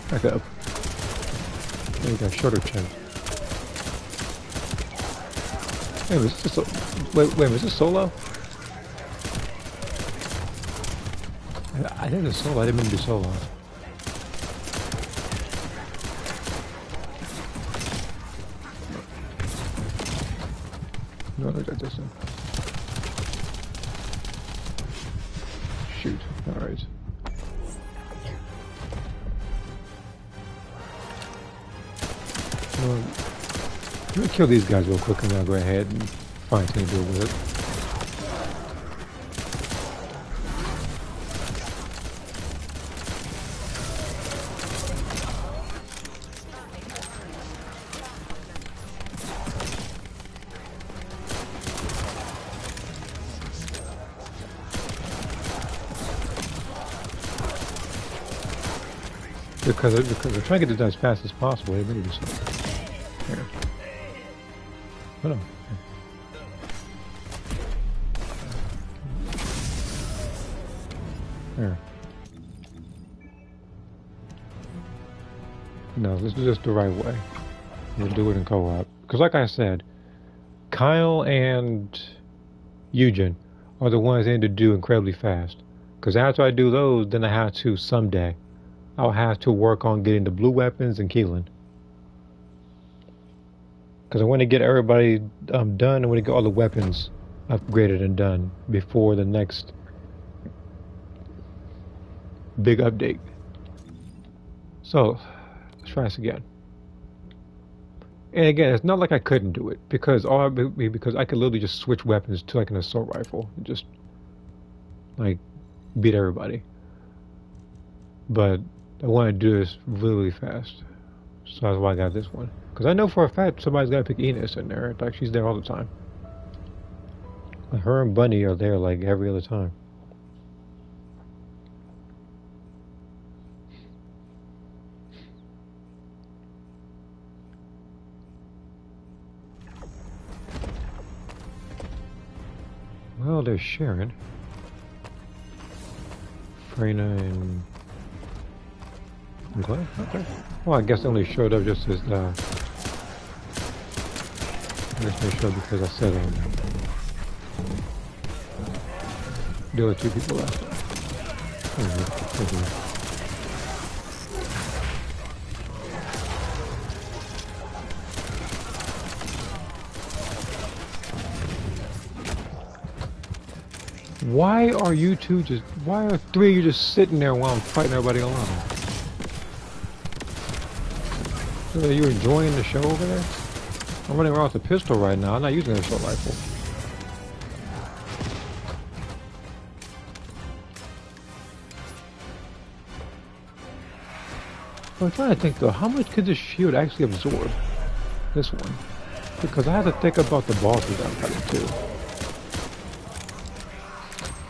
Back up. There you got shorter chin. Wait, was this wait, was this solo? I think it's solo. I didn't mean to do solo. No, I got this one. Shoot. Alright. Well, let me kill these guys real quick and then I'll go ahead and find something to do with it. Because I'm trying to get this done as fast as possible. Let me do something. Here. Hold on. Here. No, this is just the right way. We'll do it in co-op. Because like I said, Kyle and Eugen are the ones I need to do incredibly fast. Because after I do those, then I have to someday. I'll have to work on getting the blue weapons and Keelan. Because I want to get everybody done. I want to get all the weapons upgraded and done before the next big update. So, let's try this again. And again, it's not like I couldn't do it because because I could literally just switch weapons to like an assault rifle and just like beat everybody. But I want to do this really fast, so that's why I got this one. Because I know for a fact somebody's got to pick Enos in there. Like she's there all the time. Like her and Bunny are there like every other time. Well, there's Sharon, Freyna, and okay. Well, I guess they only showed up just as I guess they showed because I said there were two people left. Why are you two just? Why are three of you just sitting there while I'm fighting everybody alone? So are you enjoying the show over there? I'm running around with a pistol right now. I'm not using an assault rifle. I'm trying to think though, how much could this shield actually absorb? This one. Because I have to think about the bosses I'm fighting too.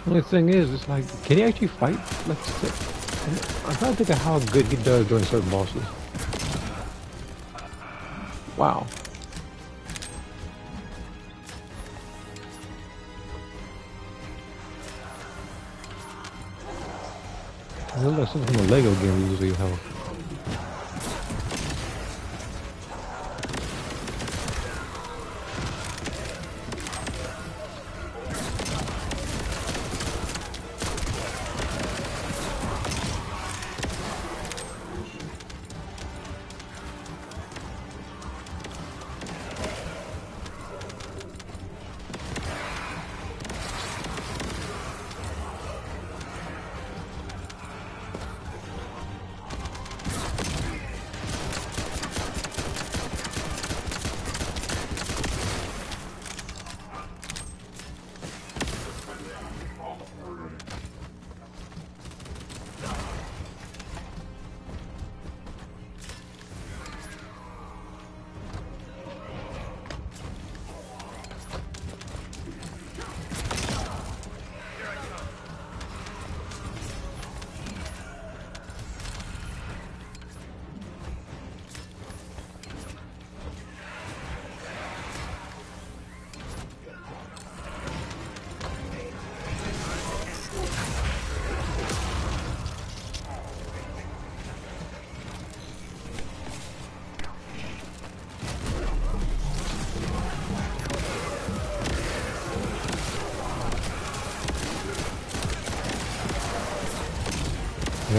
The only thing is, it's like, can he actually fight? I'm trying to think of how good he does during certain bosses. Wow. It looks like something from a Lego game we usually have.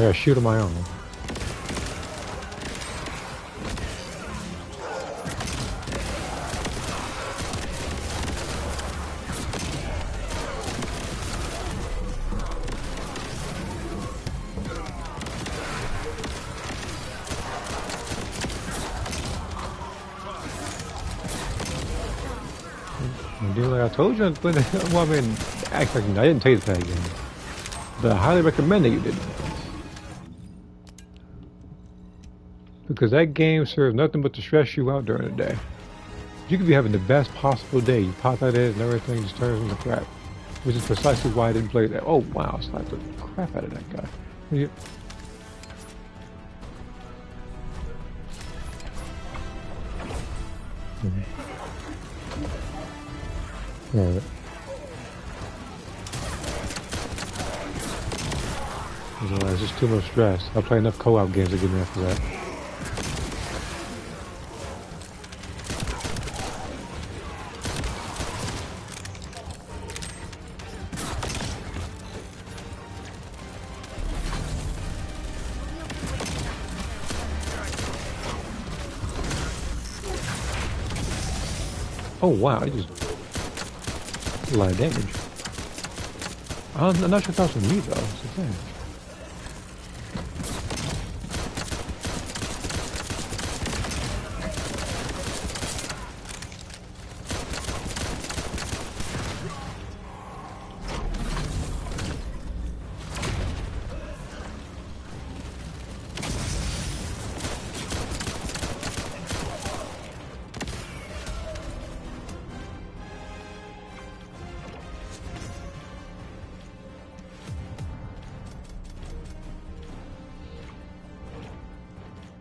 gotta shoot on my own. Dude, like I told you, but well, I mean, actually, I didn't tell you that again. But I highly recommend that you did. Because that game serves nothing but to stress you out during the day. You could be having the best possible day. You pop that in and everything just turns into crap. Which is precisely why I didn't play that. Oh, wow, I slapped the crap out of that guy. Yeah. Alright. It's just too much stress. I play enough co-op games to get me after that. Oh wow, it just a lot of damage. I'm not sure if that's from me though. It's the thing.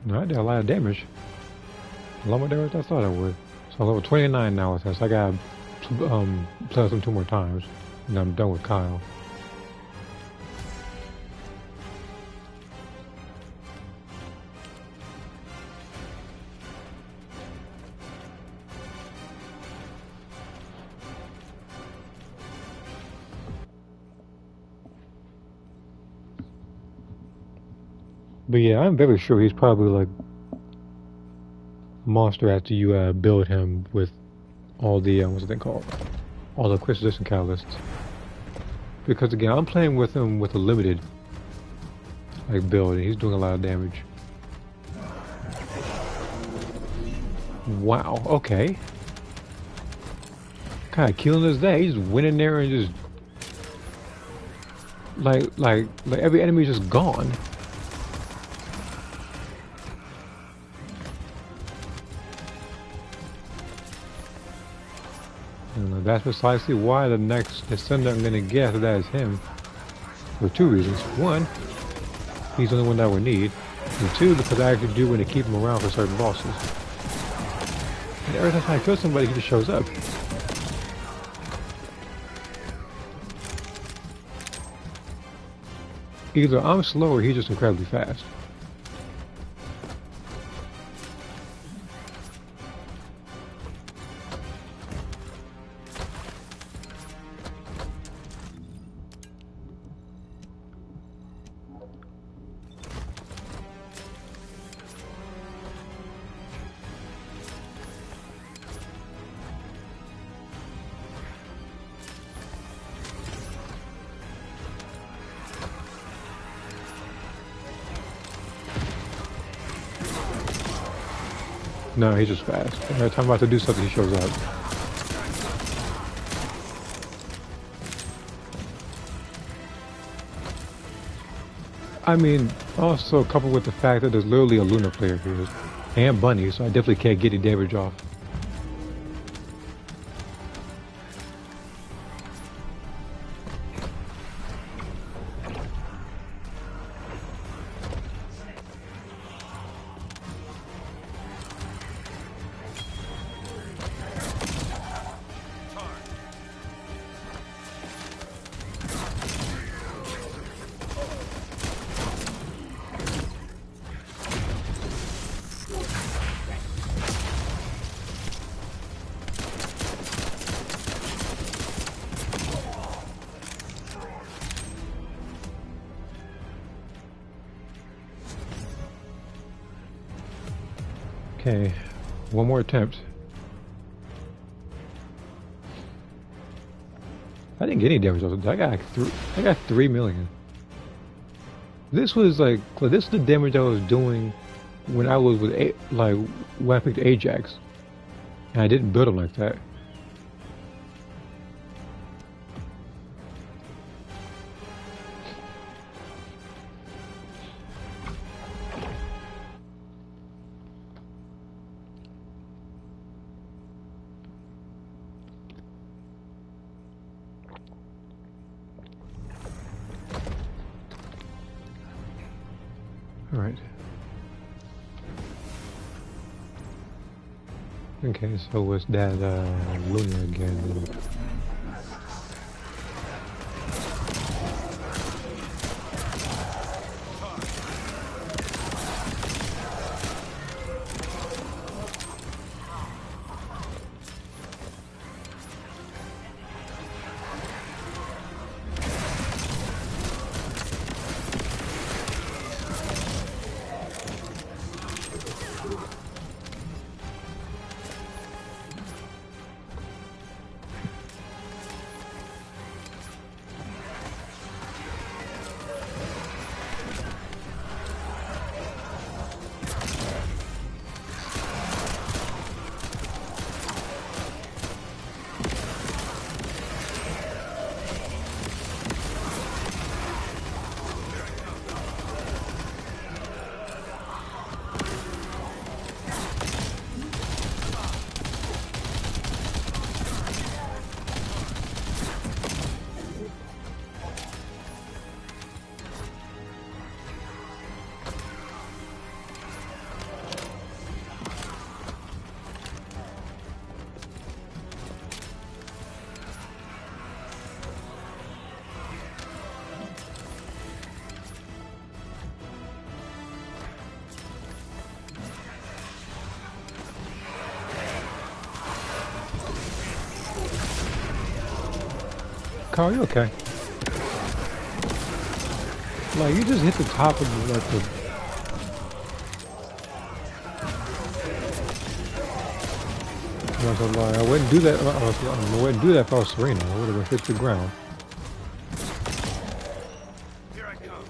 No, I did a lot of damage. A lot more damage than I thought I would. So I'm level 29 now with this. I gotta play with him 2 more times. And I'm done with Kyle. But yeah, I'm very sure he's probably like a monster after you build him with all the what's the thing called? All the crystallization catalysts. Because again, I'm playing with him with a limited like build, and he's doing a lot of damage. Wow. Okay. Kind of killing us there. He's just went in there and just like every enemy is just gone. And that's precisely why the next Descendant I'm gonna get after that is him. For 2 reasons. 1, he's the only one that we need. And 2, because I actually do want to keep him around for certain bosses. And every time I kill somebody, he just shows up. Either I'm slow or he's just incredibly fast. No, he's just fast. Every time I'm about to do something, he shows up. I mean, also coupled with the fact that there's literally a Luna player here. And Bunny, so I definitely can't get any damage off. Okay, one more attempt. I didn't get any damage. I got like I got 3 million. This was like this is the damage I was doing when I was with like when I picked Ajax, and I didn't build him like that. All right. Okay, so it's that Luna again. Carl, you okay? Like you just hit the top of the, like the. I wouldn't do that. I wouldn't do that if I was Serena. I would have hit the ground. Here I come.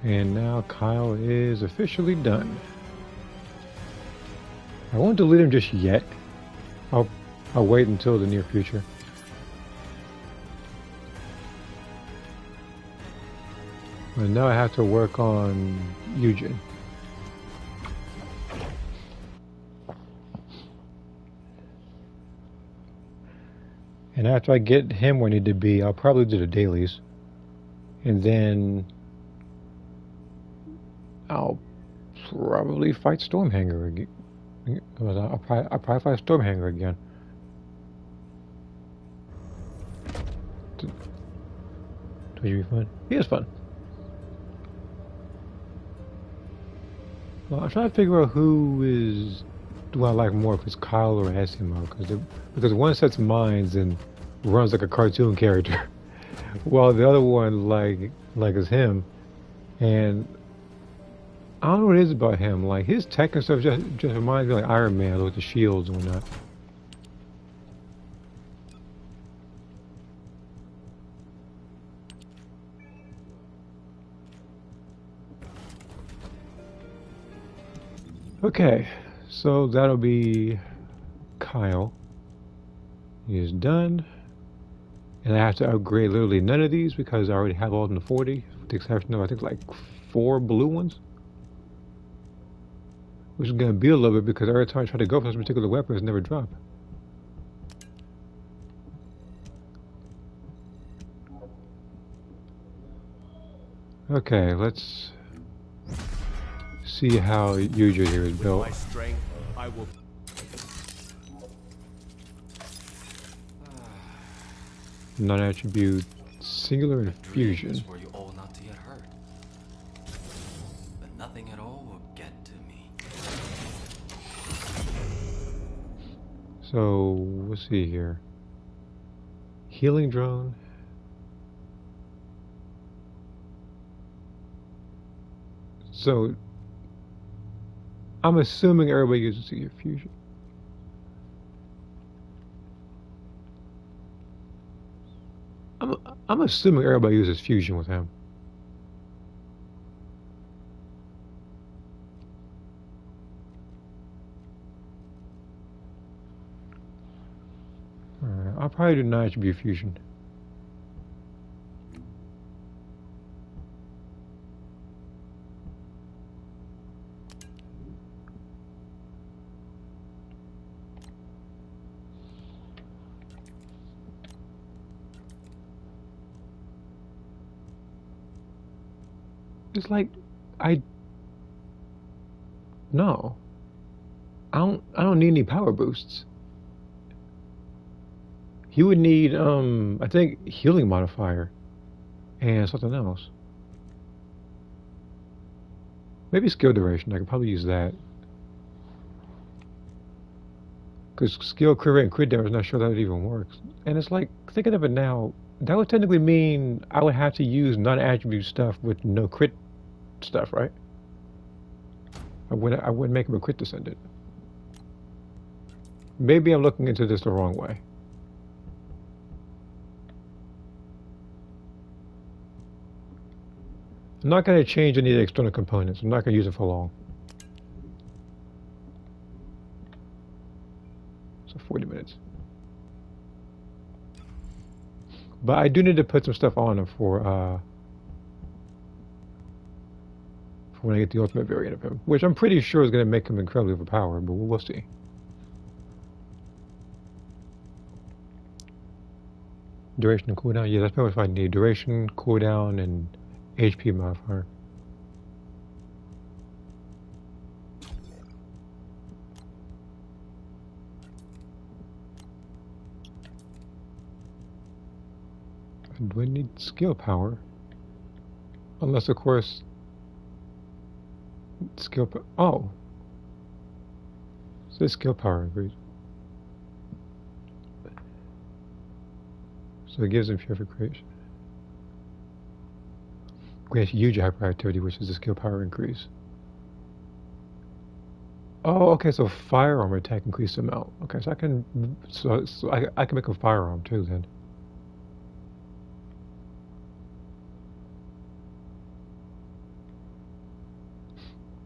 And now Kyle is officially done. I won't delete him just yet. I'll wait until the near future. And now I have to work on Eugen. And after I get him where I need to be, I'll probably do the dailies. And then I'll probably fight Stormhanger again. I'll probably fight Stormhanger again. Would you be fun? He is fun. Well, I'm trying to figure out do I like more, if it's Kyle or Asimo, because one sets minds and runs like a cartoon character, while the other one like is him, and I don't know what it is about him. Like his tech and stuff just reminds me of like Iron Man with the shields and whatnot. Okay, so that'll be Kyle. He is done. And I have to upgrade literally none of these because I already have all in the 40, with the exception of I think like 4 blue ones. Which is going to be a little bit because every time I try to go for this particular weapon, it's never drop. Okay, let's see how Yuja here is With built. my strength, I will. Non-attribute, singular Dream infusion. is where you all not to get hurt. But nothing at all will get to me. So, let's see here. Healing drone. So, I'm assuming everybody uses the infusion. I'm assuming everybody uses fusion with him. Alright, I'll probably do non-attribute fusion. It's like, I no, I don't need any power boosts. He would need I think healing modifier and something else. Maybe skill duration. I could probably use that. Because skill crit rate and crit damage, I'm not sure that it even works. And it's like, thinking of it now, that would technically mean I would have to use non-attribute stuff with no crit stuff, right? I wouldn't make him a crit descendant. Maybe I'm looking into this the wrong way. I'm not going to change any of the external components. I'm not going to use it for long. So 40 minutes. But I do need to put some stuff on him for when I get the ultimate variant of him, which I'm pretty sure is going to make him incredibly overpowered, but we'll see. Duration and cooldown? Yeah, that's pretty much what I need. Duration, cooldown, and HP modifier. Do I need skill power? Unless, of course, oh! So skill power increase. So it gives him purification. Grants huge hyperactivity, which is a skill power increase. Oh, okay, so firearm attack increased amount. Okay, so I can make a firearm too then.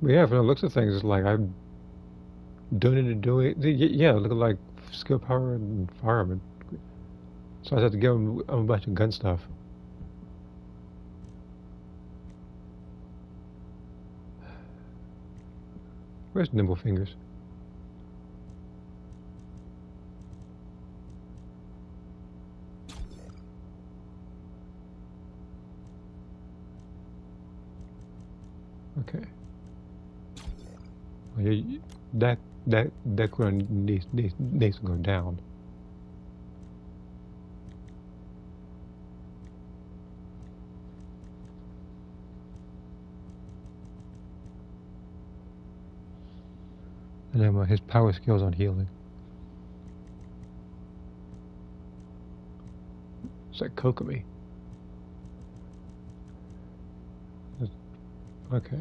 But yeah, from the looks of things, it's like I'm doing it to do it. Yeah, look like skill power and firearm. So I have to give him a bunch of gun stuff. Where's Nimble Fingers? Okay. Well, that cooldown needs to go down. And then his power skills on healing. It's like Kokomi. Okay.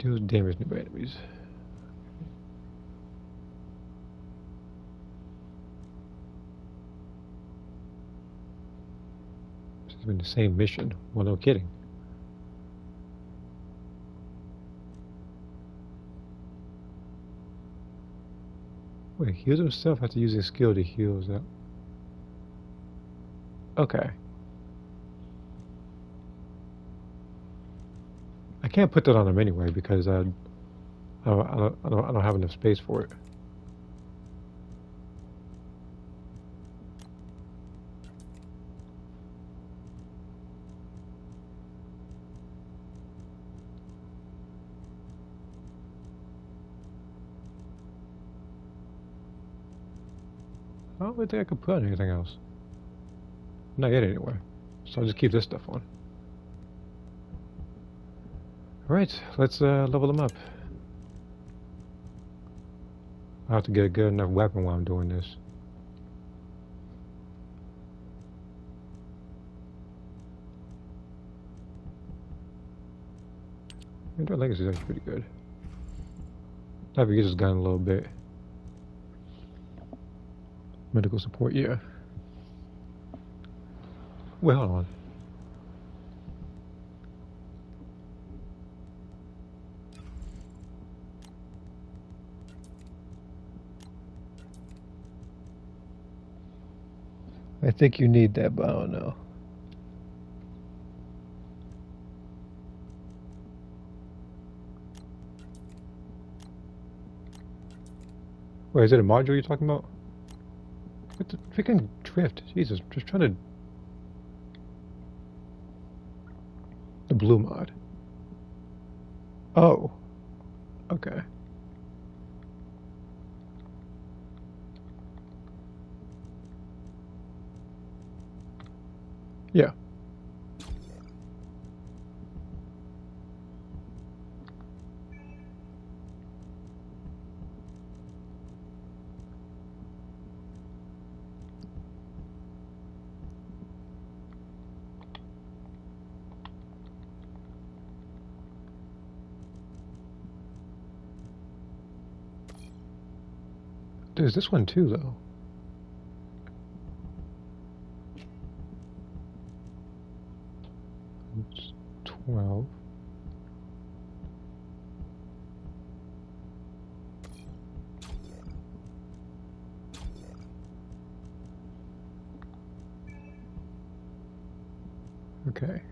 Deals damage to enemies. This has been the same mission. Well, no kidding. Wait, heals himself after using skill to heal that. Okay. I can't put that on him anyway because I don't have enough space for it. I don't really think I could put on anything else. Not yet anyway. So I'll just keep this stuff on. Alright, let's level them up. I have to get a good enough weapon while I'm doing this. Their legacy is actually pretty good. I have to use this gun a little bit. Medical support, yeah. Wait, hold on. I think you need that, but I don't know. Wait, is it a module you're talking about? What the freaking drift? Jesus, just trying to... The blue mod. Oh. Okay. Yeah. There's this one too, though. It's 12. Okay.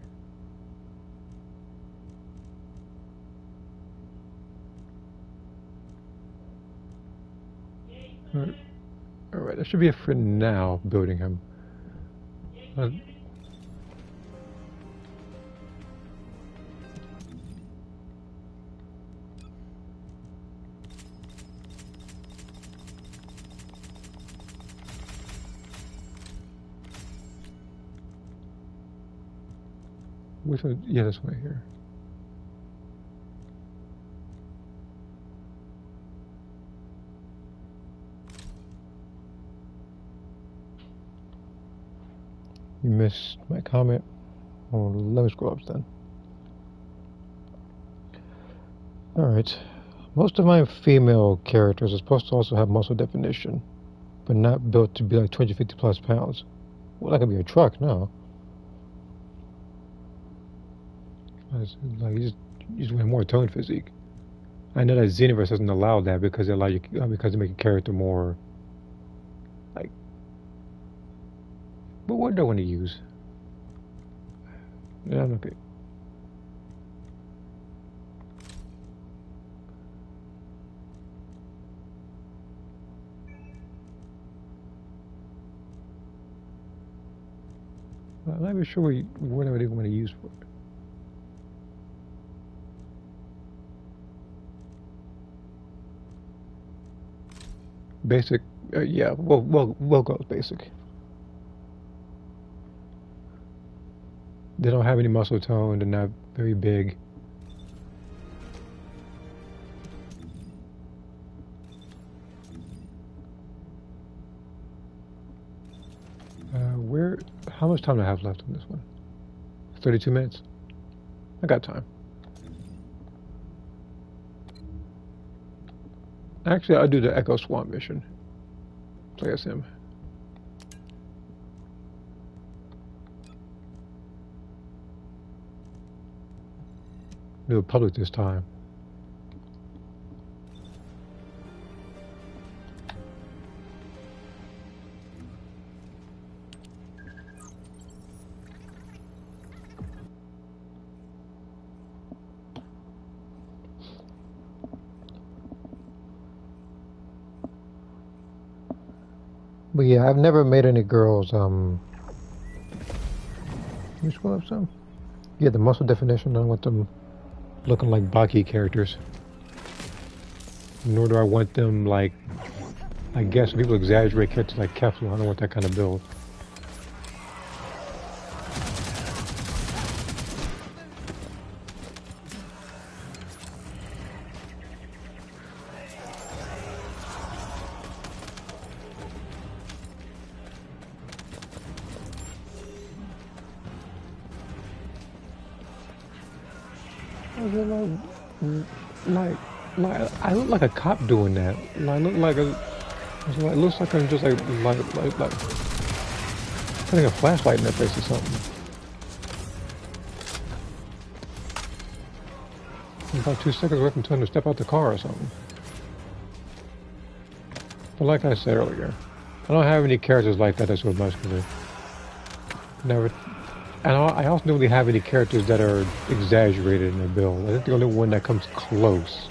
Alright, that should be it for now, building him. Which one? Yeah, this one here. You missed my comment. Oh, let me scroll up then. Alright. Most of my female characters are supposed to also have muscle definition, but not built to be like 250 plus pounds. Well, that could be a truck now. Like, you just want more toned physique. I know that Xenoverse doesn't allow that because they allow you, because they make a character more like. But what do I want to use? Yeah, okay. I'm not even sure what I would even want to use for it. Basic, yeah. We'll go with basic. They don't have any muscle tone. They're not very big. How much time do I have left on this one? 32 minutes. I got time. Actually, I'll do the Echo Swan mission. Play as him. Do it public this time. But yeah, I've never made any girls, can you scroll up some? Yeah, the muscle definition, I don't want them looking like Baki characters. Nor do I want them like, I guess people exaggerate characters like Kefla. I don't want that kind of build. Like, I look like a cop doing that. Like, I look like a, it's like, it looks like I'm just like putting a flashlight in their face or something. I'm about 2 seconds away from telling them to step out the car or something. But like I said earlier, I don't have any characters like that so muscular. Never. And I also don't really have any characters that are exaggerated in their build. I think the only one that comes close,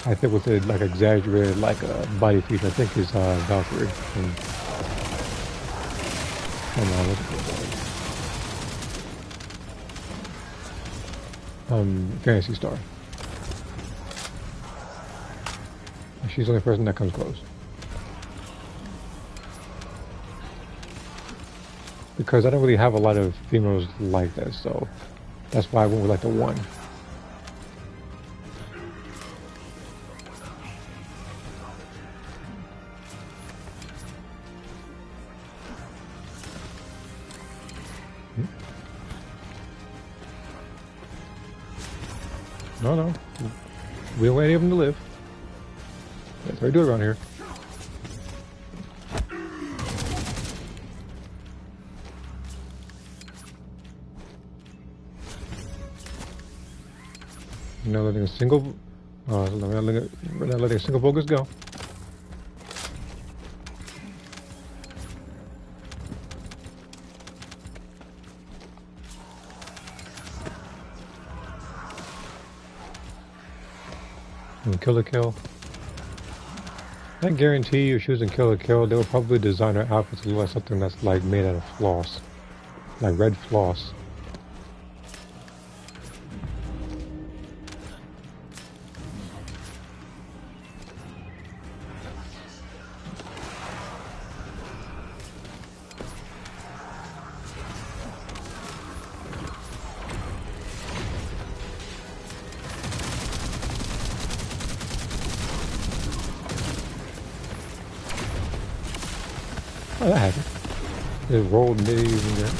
I think with it like exaggerated like a body feature, I think is Valkyrie. And, Fantasy Star. She's the only person that comes close. Because I don't really have a lot of females like that, so that's why I went with like the one. No. We don't want any of them to live. That's how we do it around here. We're not letting a single, we're not letting a single focus go. And Kill la Kill. I guarantee you, if she was in Kill la Kill, they would probably design her outfits to look like something that's like made out of floss, like red floss. Oh, that happened. It rolled me in there.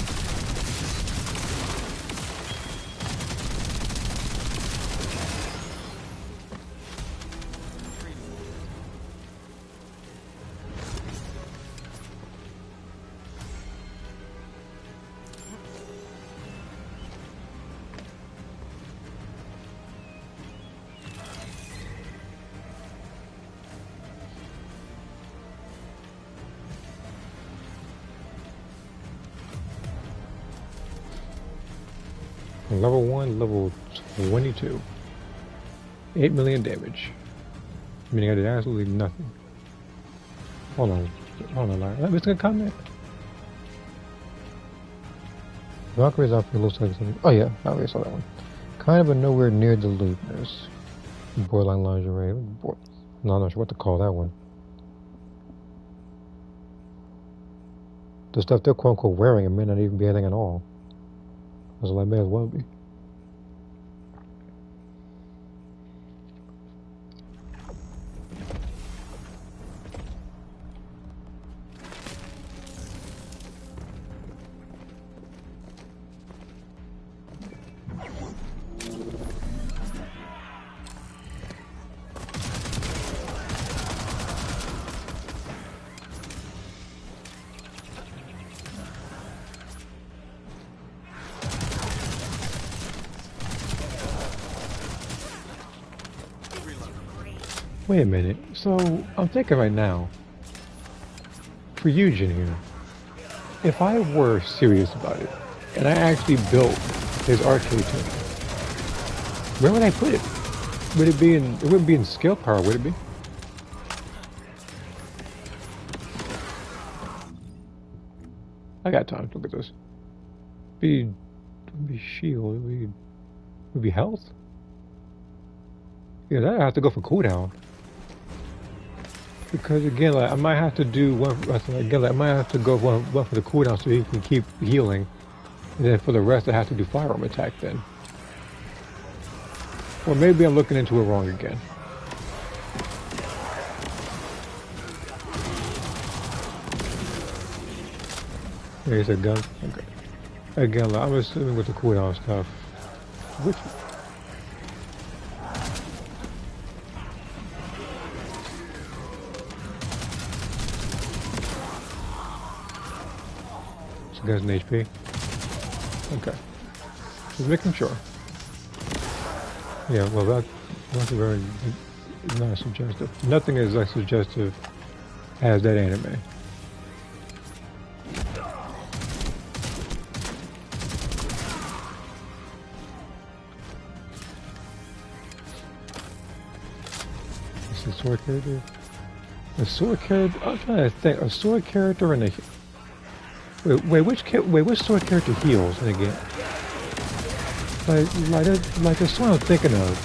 Level 1, level 22. 8 million damage. Meaning I did absolutely nothing. Hold on, let me get a comment. Valkyrie's outfit looks like something. Oh yeah, I already saw that one. Kind of, but nowhere near the loot. There's borderline lingerie. No, I'm not sure what to call that one. The stuff they're quote unquote wearing, it may not even be anything at all. So that may as well be. Wait a minute. So I'm thinking right now, for Eugen here, if I were serious about it, and I actually built his arcade team, where would I put it? Would it be in? It wouldn't be in skill power, would it be? I got time to look at this. Be shield. Would be health. Yeah, that I have to go for cooldown. Because again, like I might have to do one. Again, like, I might have to go one for the cooldown so he can keep healing, and then for the rest, I have to do firearm attack then. Or maybe I'm looking into it wrong again. There's a gun. Okay. Again, like, I'm assuming with the cooldown stuff. Which? This guy's an HP. Okay. Just making sure. Yeah, well, that's very not suggestive. Nothing is as suggestive as that anime. This is a sword character. A sword character. I'm trying to think. A sword character and a. Wait, which sword character heals? And again. Like that's what I'm thinking of.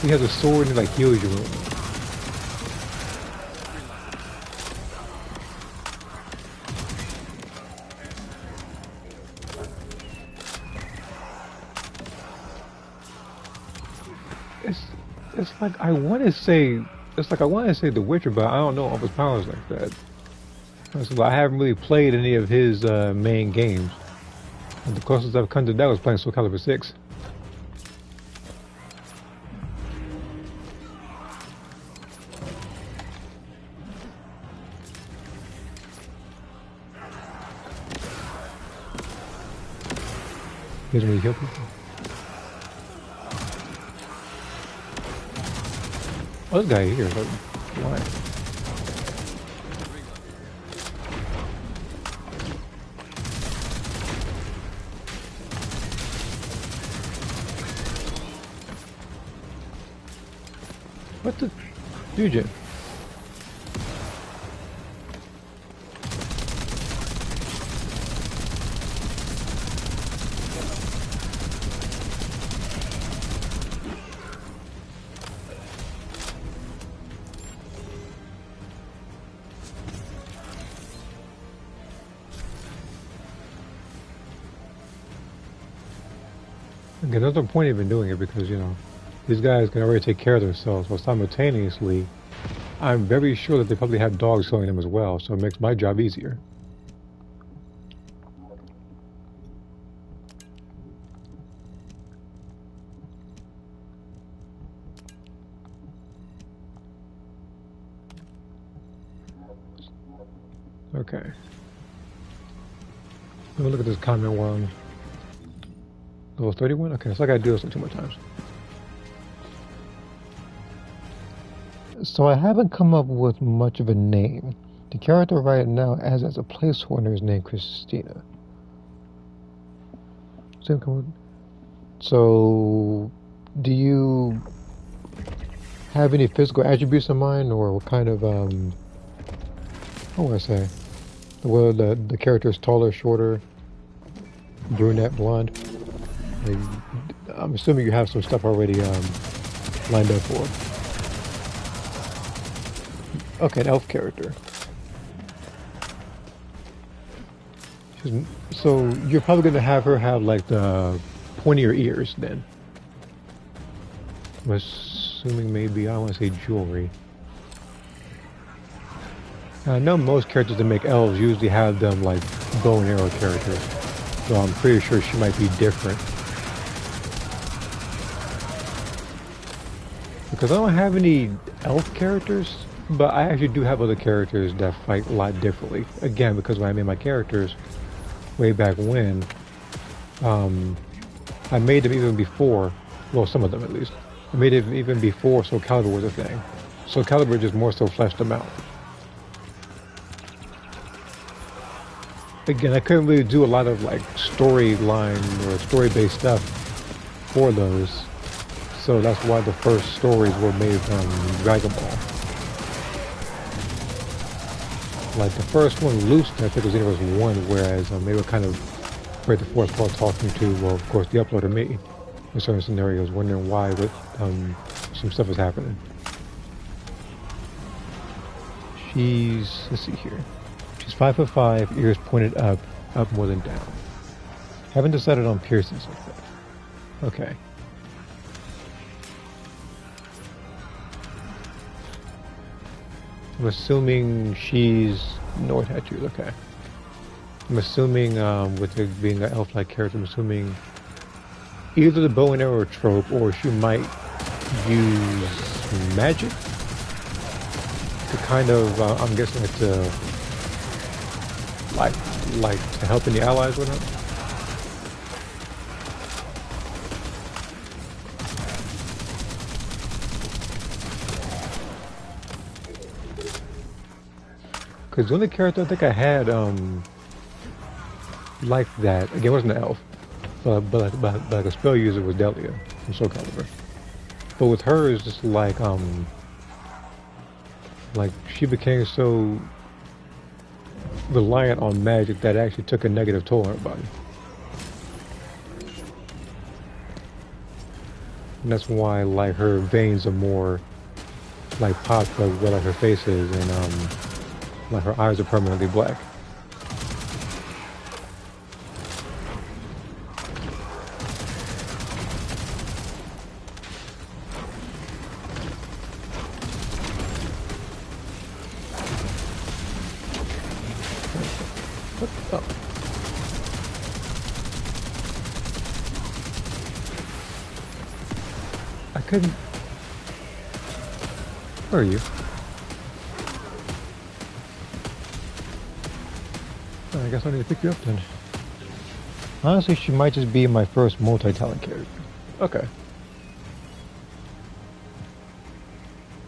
He has a sword and like heals you. It's like I want to say The Witcher, but I don't know all his powers like that. I haven't really played any of his main games. And the closest I've come to that was playing Soul Calibur 6. He doesn't really heal people. Oh, this guy here, but why? What the? Dude. Again, there's no point even doing it because, you know, these guys can already take care of themselves, but simultaneously, I'm very sure that they probably have dogs killing them as well, so it makes my job easier. Okay. Let me look at this comment one. Level 31? Okay, so I gotta do this like 2 more times. So I haven't come up with much of a name. The character right now as a placeholder is named Christina. So, do you have any physical attributes in mind, or what kind of what would I say? Whether the character is taller, shorter, brunette, blonde? Like, I'm assuming you have some stuff already lined up for. Okay, an elf character. So you're probably going to have her have like the pointier ears then. I'm assuming maybe, I don't want to say jewelry. I know most characters that make elves usually have them like bow and arrow characters. So I'm pretty sure she might be different. Because I don't have any elf characters, but I actually do have other characters that fight a lot differently. Again, because when I made my characters way back when, I made them even before, well, some of them at least, I made it even before Soul Calibur was a thing. Soul Calibur just more so fleshed them out. Again, I couldn't really do a lot of like storyline or story-based stuff for those, so that's why the first stories were made from Dragon Ball. Like the first one, Loose, I think was Universe 1, whereas they were kind of right the fourth part talking to, well, of course, the uploader me in certain scenarios, wondering why some stuff is happening. Let's see here. She's 5'5", ears pointed up more than down. Haven't decided on piercings like that. Okay. I'm assuming she's no tattoos. Okay. I'm assuming with it being an elf-like character, I'm assuming either the bow and arrow trope, or she might use magic to kind of, I'm guessing it's like to help any allies with her. Because the only character I think I had like that, again, it wasn't an elf, but like a spell user was Delia from Soul Calibur. But with her, it's just like she became so reliant on magic that it actually took a negative toll on her body. And that's why like her veins are more like popped like where like her face is, and like her eyes are permanently black. Oh. I couldn't. Where are you? I guess I need to pick you up then. Honestly, she might just be my first multi-talent character. Okay.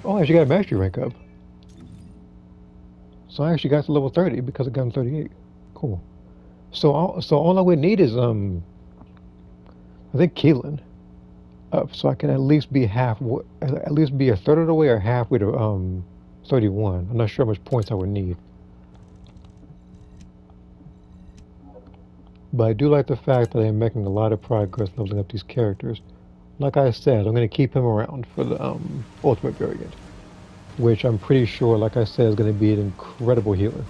Oh, I actually got a mastery rank up. So I actually got to level 30 because I got 38. Cool. So all I would need is I think Keelan up, so I can at least be at least be a third of the way or halfway to 31. I'm not sure how much points I would need. But I do like the fact that I'm making a lot of progress leveling up these characters. Like I said, I'm going to keep him around for the Ultimate variant, which I'm pretty sure, like I said, is going to be an incredible healer.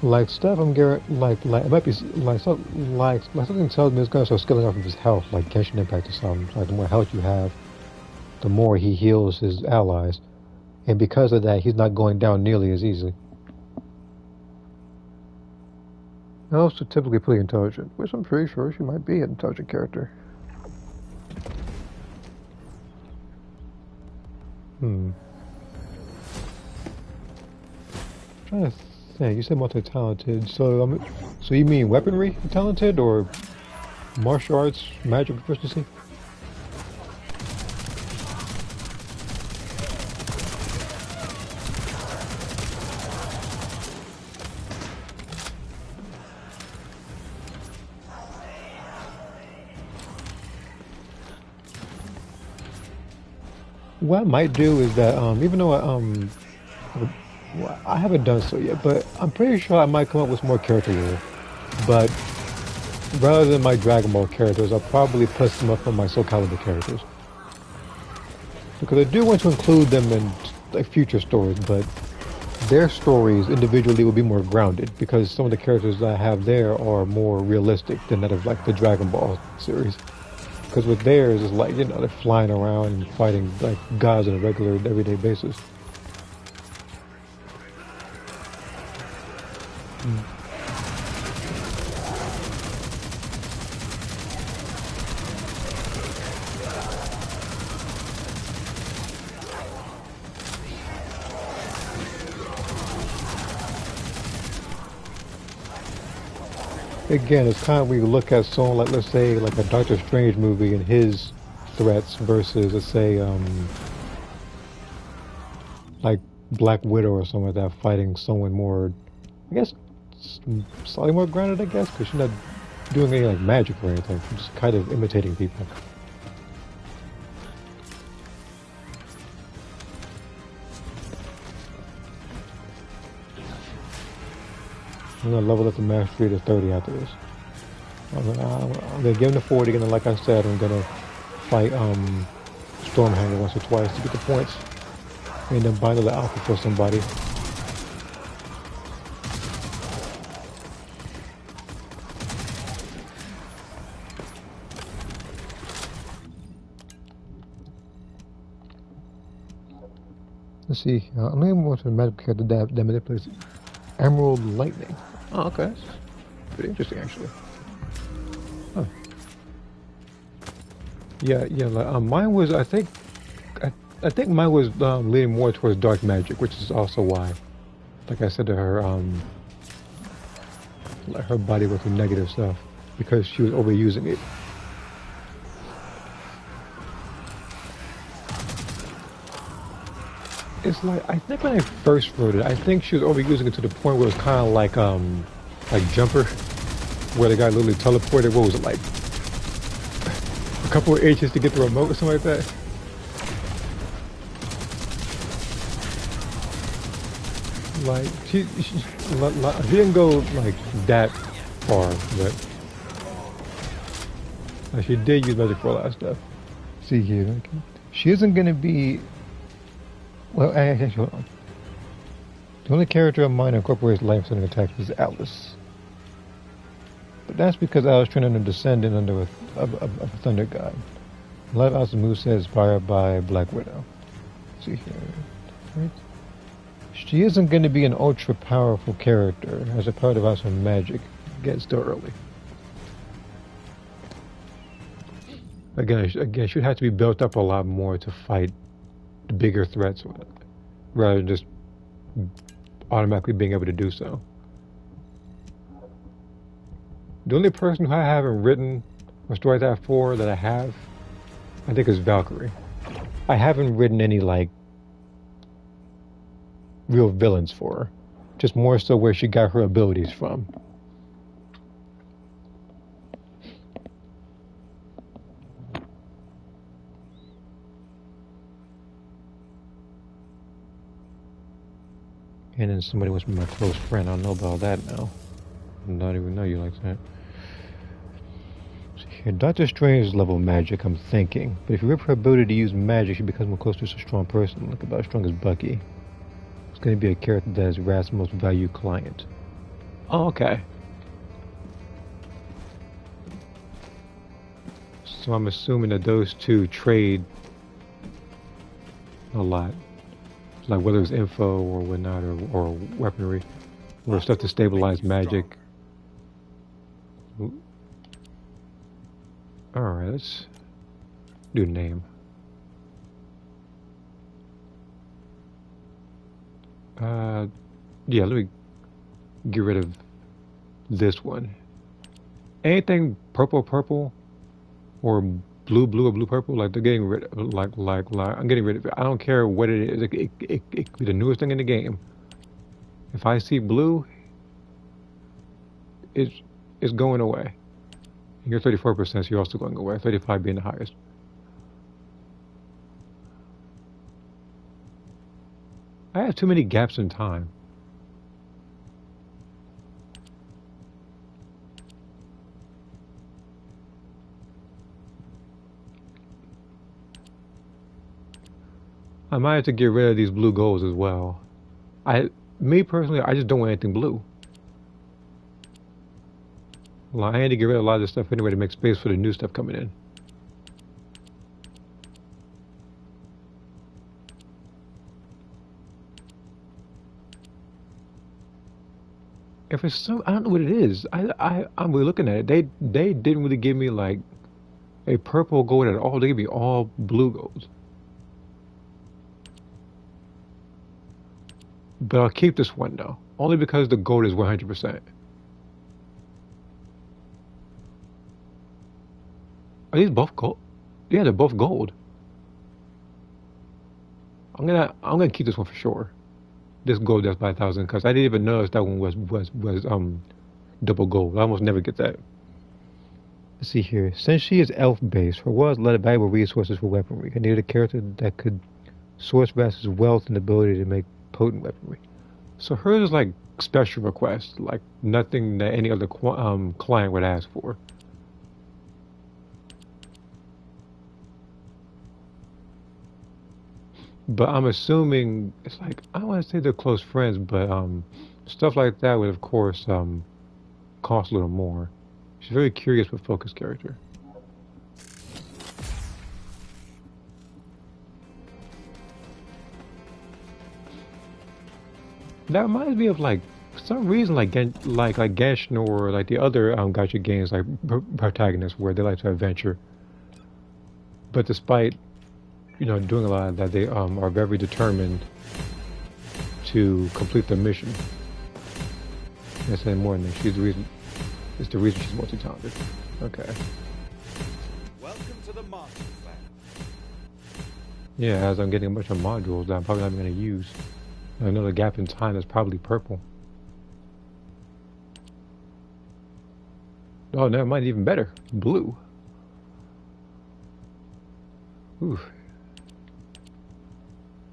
Like stuff I'm getting, like it might be like something tells me it's going to start scaling off of his health, like Genshin Impact or something. Like the more health you have, the more he heals his allies. And because of that, he's not going down nearly as easily. Also typically pretty intelligent, which I'm pretty sure she might be an intelligent character. I'm trying to think. You said multi-talented, so so you mean weaponry talented or martial arts, magic proficiency? What I might do is that even though I haven't done so yet, but I'm pretty sure I might come up with more character lore. But rather than my Dragon Ball characters, I'll probably put some up on my Soul Calibur characters, because I do want to include them in like future stories, but their stories individually will be more grounded because some of the characters that I have there are more realistic than that of like the Dragon Ball series. Because with theirs, it's like, you know, they're flying around and fighting like gods on a regular, everyday basis. again, it's kind of when you look at someone like, let's say, like a Doctor Strange movie and his threats versus, let's say, like Black Widow or something like that, fighting someone more, I guess, slightly more grounded, I guess, because she's not doing any like magic or anything. She's just kind of imitating people. I'm gonna level up the mastery to 30 after this. I'm gonna give him the 40, and then, like I said, I'm gonna fight Stormhanger once or twice to get the points, and then bind the alpha for somebody. Let's see. I'm gonna move on to the magic character that manipulates Emerald Lightning. Oh, okay. That's pretty interesting, actually. Huh. Yeah. Like, mine was, I think mine was leaning more towards dark magic, which is also why, like I said to her, like her body went through negative stuff because she was overusing it. It's like, I think when I first wrote it, I think she was overusing it to the point where it was kind of like Jumper, where the guy literally teleported. What was it, like a couple of inches to get the remote or something like that? Like she didn't go like that far, but like, she did use magic for a lot of stuff. See here, okay. She isn't gonna be. Well, actually, hold on. The only character of mine incorporates life-sending attacks is Alice. But that's because Alice trained under Descendant under a Thunder God. A lot of Alice's moveset is inspired by Black Widow. Let's see here. Right. She isn't going to be an ultra-powerful character as a part of Alice's magic. Again, it's still early. Again, she'd have to be built up a lot more to fight the bigger threats, rather than just automatically being able to do so. The only person who I haven't written a story that for that I have, I think, is Valkyrie. I haven't written any like real villains for her, just more so where she got her abilities from. And then somebody wants to be my close friend. I don't know about that now. I don't even know you like that. So here, Doctor Strange level magic, I'm thinking. But if you rip her ability to use magic, she becomes more close to a strong person. Look about as strong as Bucky. It's going to be a character that is Rat's most valued client. Oh, okay. So I'm assuming that those two trade a lot. Like whether it's info or whatnot, or weaponry, or stuff to stabilize magic. Alright, let's do name. Yeah, let me get rid of this one. Anything purple, or blue or blue purple, like they're getting rid of, like I'm getting rid of it. I don't care what it is. It could be the newest thing in the game. If I see blue, it's going away. You're 34%, so you're also going away. 35 being the highest. I have too many gaps in time. I might have to get rid of these blue golds as well. Me personally, I just don't want anything blue. Well, I had to get rid of a lot of this stuff anyway to make space for the new stuff coming in. If it's so, I don't know what it is. I'm really looking at it. They didn't really give me like a purple gold at all. They gave me all blue golds. But I'll keep this one though, only because the gold is 100%. these both gold? Yeah, they're both gold. I'm gonna keep this one for sure. This gold death by 1,000 because I didn't even notice that one was double gold. I almost never get that. Let's see here. Since she is elf-based, her walls led valuable resources for weaponry. I needed a character that could source Rass's wealth and ability to make potent weaponry. So hers is like special requests, like nothing that any other client would ask for. But I'm assuming it's like I don't want to say they're close friends, but stuff like that would of course cost a little more. She's a very curious but focused character. That reminds me of like for some reason like Genshin or like the other gacha games like protagonists where they like to adventure. But despite doing a lot of that, they are very determined to complete the mission. I say more than that. She's the reason. It's the reason she's multi-talented. Okay. Welcome to the master plan. Yeah, as I'm getting a bunch of modules that I'm probably not going to use. Another gap in time is probably purple. Oh, never mind. Even better, blue. Oof.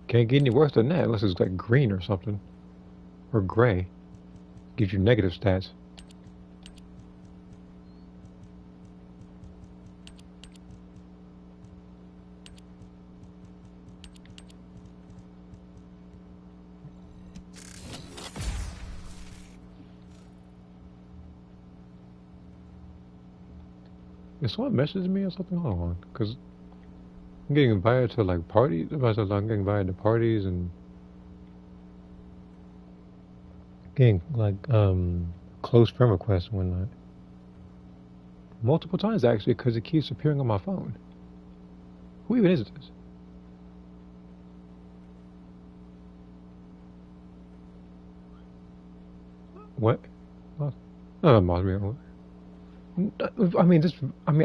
Can't get any worse than that unless it's like green or something. Or gray. Gives you negative stats. If someone messages me or something, hold on, because I'm getting invited to like parties. I'm getting invited to parties and getting like close friend requests and whatnot. Multiple times actually, because it keeps appearing on my phone. Who even is this? What? Oh, no, Mosby. I mean,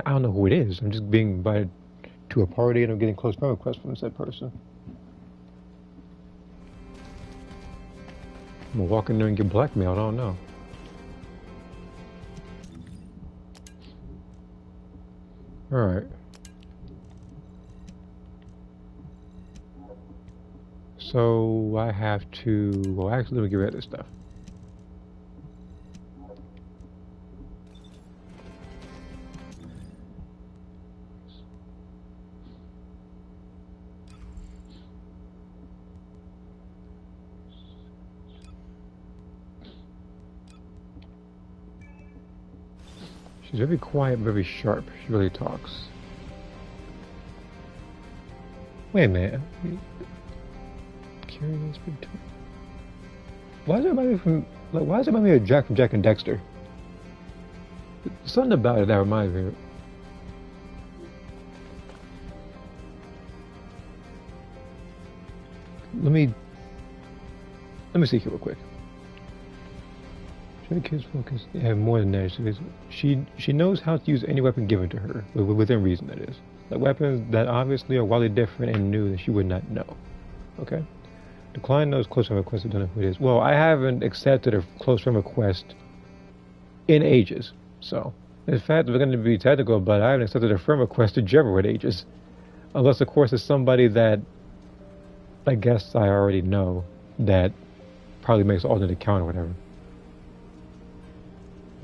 I don't know who it is. I'm just being invited to a party and I'm getting close friend requests from said person. I'm gonna walk in there and get blackmailed. I don't know. Alright. So I have to. Well, actually, let me get rid of this stuff. She's very quiet, very sharp. She really talks. Wait a minute. Curious between. Why is it remind me from like? Why does it remind me of Jack from Jack and Dexter? There's something about it that reminds me. Let me see here real quick. Kids focus. Yeah, more than that. She knows how to use any weapon given to her, within reason. That is, like weapons that obviously are wildly different and new that she would not know. Okay. The client knows close friend request. I don't know who it is. Well, I haven't accepted a close friend request in ages. So, in fact, we're going to be technical, but I haven't accepted a friend request to Jebber in ages, unless of course it's somebody that I guess I already know that probably makes an alternate account or whatever.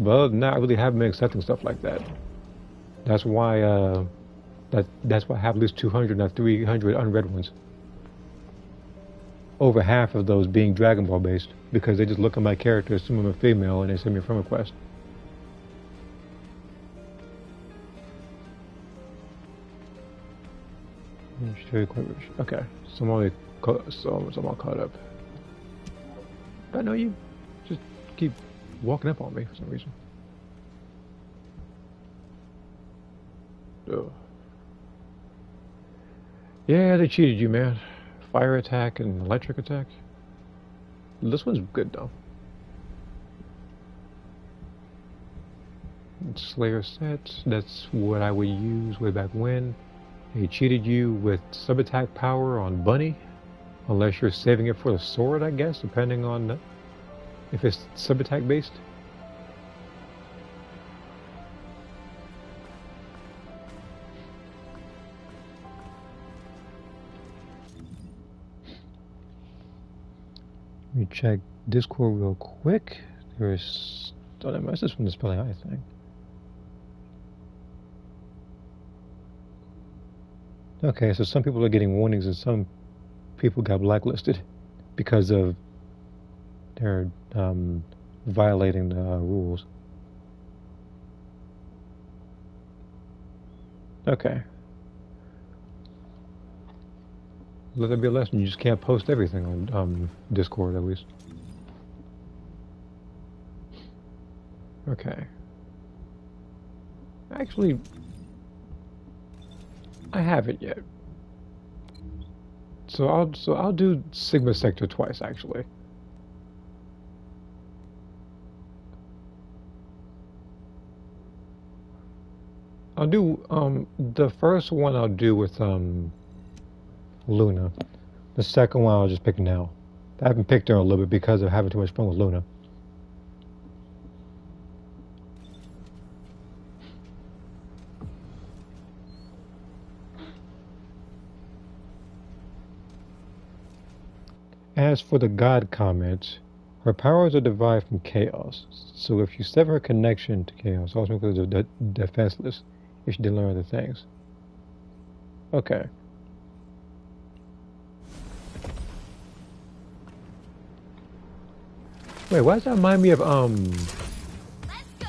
But other than that, I really haven't been accepting stuff like that. That's why that's why I have at least 200, not 300 unread ones. Over half of those being Dragon Ball based, because they just look at my character, assume I'm a female, and they send me a friend request. Okay, so I'm all caught up. I know you. Just keep walking up on me for some reason. Ugh. Yeah, they cheated you, man. Fire attack and electric attack. This one's good though. Slayer sets. That's what I would use way back when. They cheated you with sub attack power on Bunny, unless you're saving it for the sword, I guess, depending on if it's sub attack based. Let me check Discord real quick. There's oh, that message from the spelling I think. Okay, so some people are getting warnings and some people got blacklisted because of their violating the rules. Okay. Let there be a lesson. You just can't post everything on Discord, at least. Okay. Actually, I haven't yet. So I'll do Sigma Sector twice, actually. I'll do the first one I'll do with Luna. The second one I'll just pick now. I haven't picked her a little bit because of having too much fun with Luna. As for the God comments, her powers are derived from chaos. So if you sever her connection to chaos, ultimately becomes defenseless if she didn't learn other things. Okay. Wait, why does that remind me of Let's go.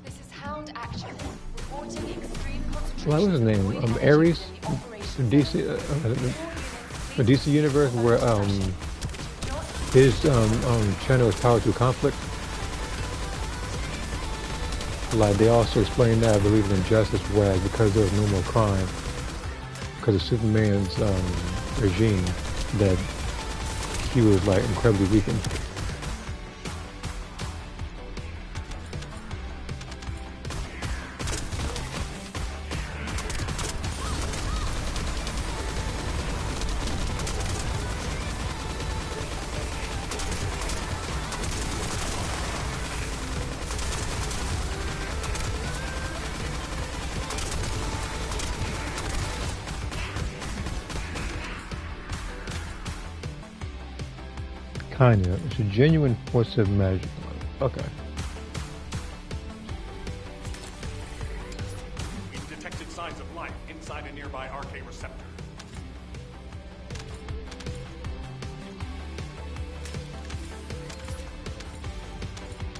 This is Hound Action. Reporting extreme concentration. what was his name? Ares? DC the DC universe where his channel is powered through conflict. Like they also explain that I believe in injustice where because there was no more crime because of Superman's regime that he was like incredibly weakened. Kinda. It's a genuine force of magic. Okay. We've detected signs of life inside a nearby RK receptor.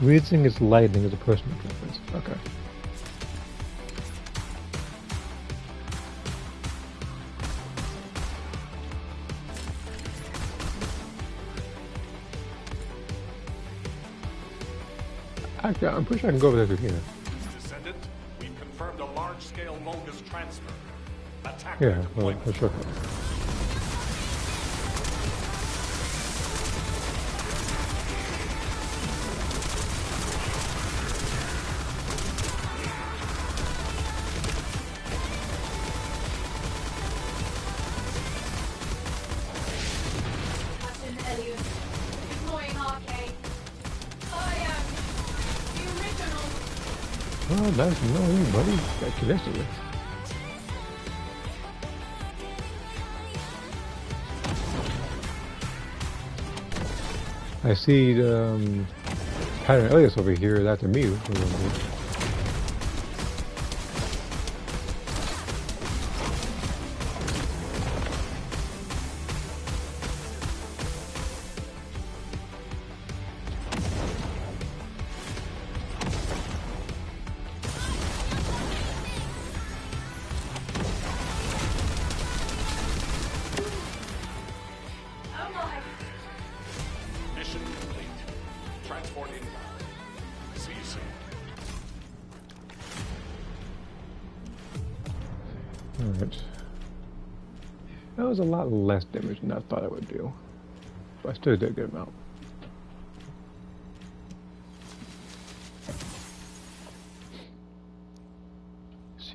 Breathing is lightning is a personal preference. Okay. Actually, I'm pretty sure I can go over there through here. Descendant, we've confirmed a large-scale Mulgus transfer. Attack Yeah, well, deployment. for sure. Captain Elliot, deploying arcade. I am the original. Oh, nice to know you, buddy. Got connected with. I see the pattern Elias over here. That's a Mew. Oh my. Mission complete. Transport inbound. See you soon. Alright. That was a lot less damage than I thought it would do. But I still did a good amount.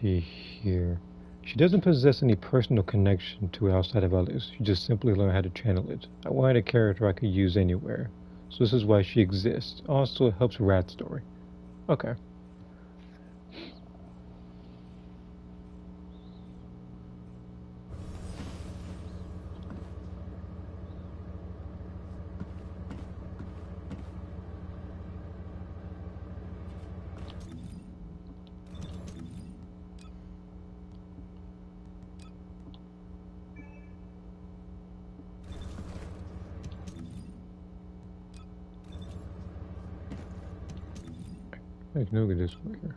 see here. She doesn't possess any personal connection to outside of others. She just simply learned how to channel it. I wanted a character I could use anywhere. So this is why she exists. Also, it helps Rat's story. Okay. I can look at this way here.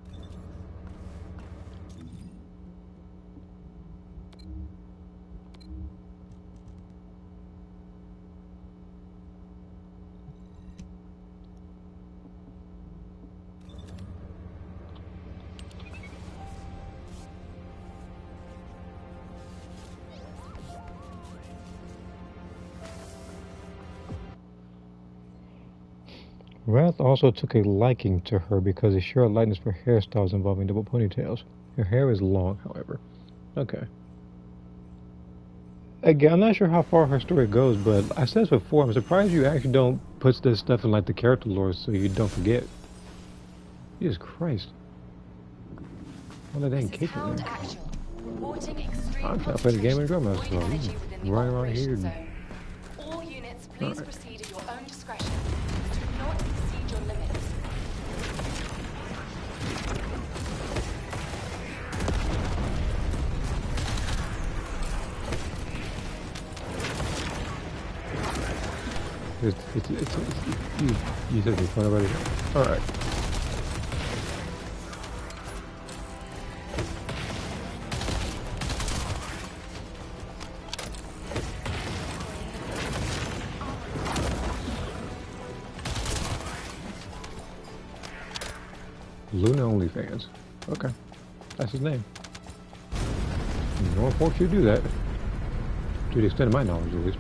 Wrath also took a liking to her because they share a likeness for hairstyles involving double ponytails. Her hair is long, however. Okay. Again, I'm not sure how far her story goes, but I said this before, I'm surprised you actually don't put this stuff in like the character lore so you don't forget. Jesus Christ. Well, that ain't kicking me. I'm trying to play the game and grow myself. Running around here. All units, please proceed at your own discretion. Do not exceed your limits. You said you're fun about it. Alright. Luna OnlyFans. Okay. That's his name. No one forced you to do that. To the extent of my knowledge, at least.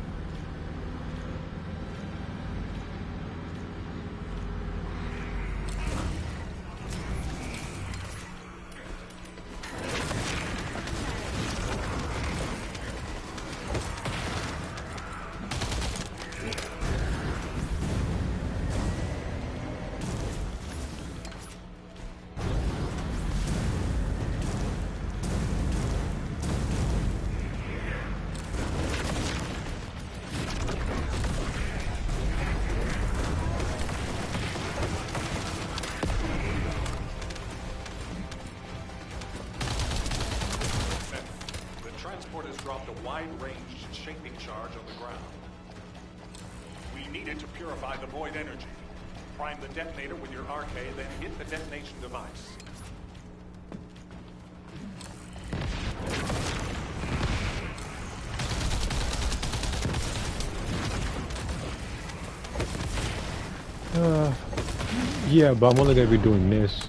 Yeah, but I'm only going to be doing this,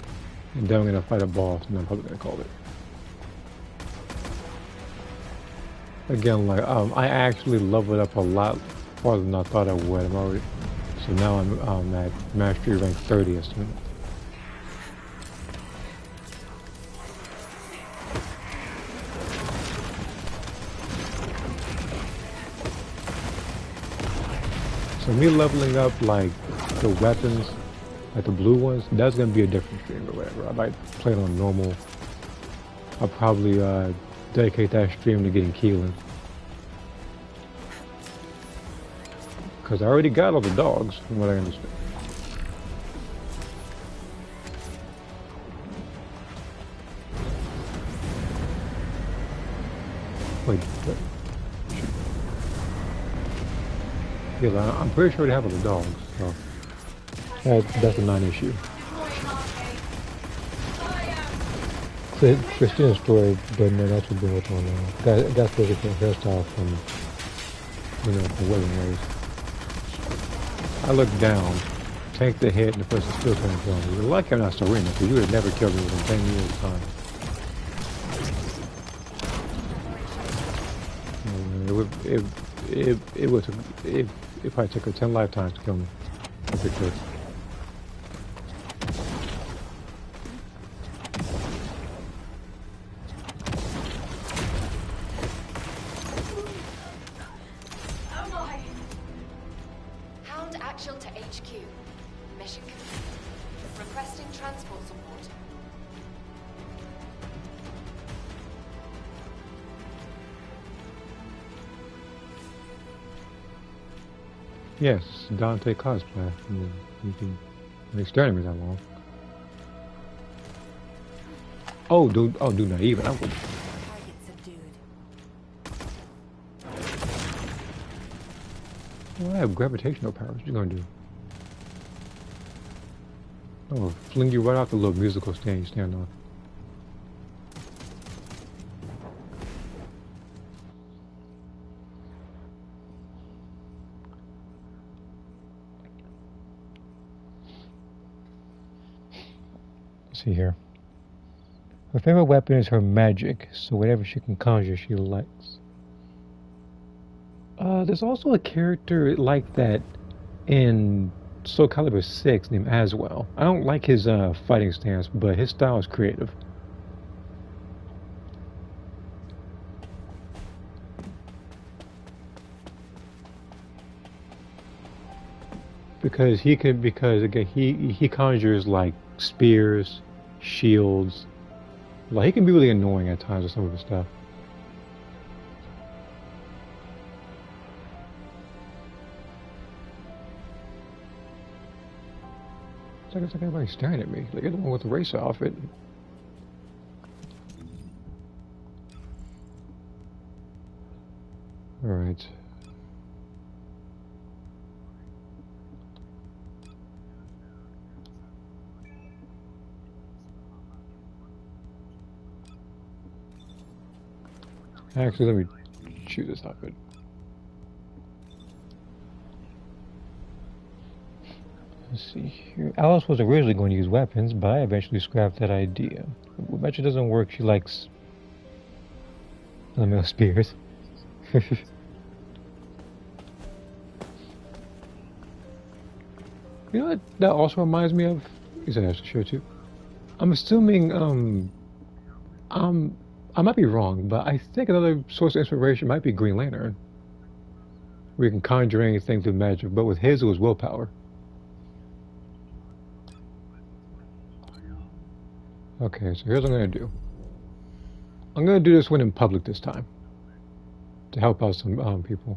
and then I'm going to fight a boss, and I'm probably going to call it. Again, like, I actually leveled it up a lot farther than I thought I would. I'm already, so now I'm at Mastery rank 30 estimate. So me leveling up, like, the weapons, like the blue ones, that's going to be a different stream or whatever. I might play it on normal. I'll probably dedicate that stream to getting Keelan. Because I already got all the dogs, from what I understand. Wait, what? Yeah, I'm pretty sure they have all the dogs, so that's a non-issue. So Christina's story, but no, that's what what's going on. That's the different hairstyle from, you know, the wedding race. I look down, take the hit, and the person still trying to kill me. You're lucky I'm not Serena, because you would have never killed me within 10 years of time. It probably took her 10 lifetimes to kill me. If it could. Satchel to HQ. Mission complete. Requesting transport support. Yes, Dante cosplay. You can make staring at me that long. Oh, dude! Oh, dude, not even. I would. Target subdued. Well, I have gravitational powers. What you gonna do? Oh, fling you right off the little musical stand you stand on. Let's see here. Her favorite weapon is her magic, so whatever she can conjure, she likes. There's also a character like that in Soul Calibur 6 named Aswell. I don't like his fighting stance, but his style is creative. Because again he conjures like spears, shields. Like he can be really annoying at times with some of his stuff. It's like everybody's staring at me. Like you're the one with the racer outfit. Alright. Actually, let me choose this outfit. Let's see here. Alice was originally going to use weapons, but I eventually scrapped that idea. When magic doesn't work, she likes elemental spears. You know what that also reminds me of? Is that actually sure too? I'm assuming I might be wrong, but I think another source of inspiration might be Green Lantern. Where you can conjure anything through magic, but with his it was willpower. Okay, so here's what I'm gonna do. I'm gonna do this one in public this time. To help out some people.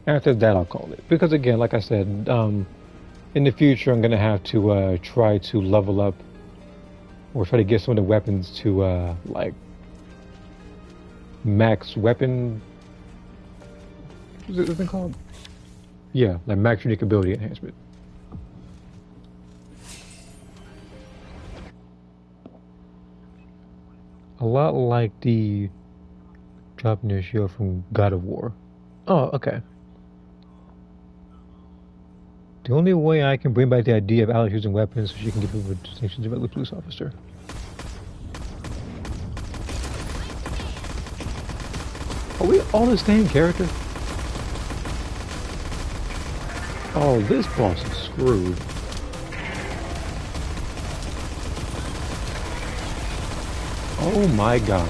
After that I'll call it. Because again, like I said, in the future I'm gonna have to try to level up or try to get some of the weapons to like max weapon. What's it thing called? Yeah, like max unique ability enhancement. A lot like the drop near shield from God of War. Oh, okay. The only way I can bring back the idea of Alex using weapons so she can give him a distinction to a police officer. Are we all the same character? Oh, this boss is screwed. Oh my god.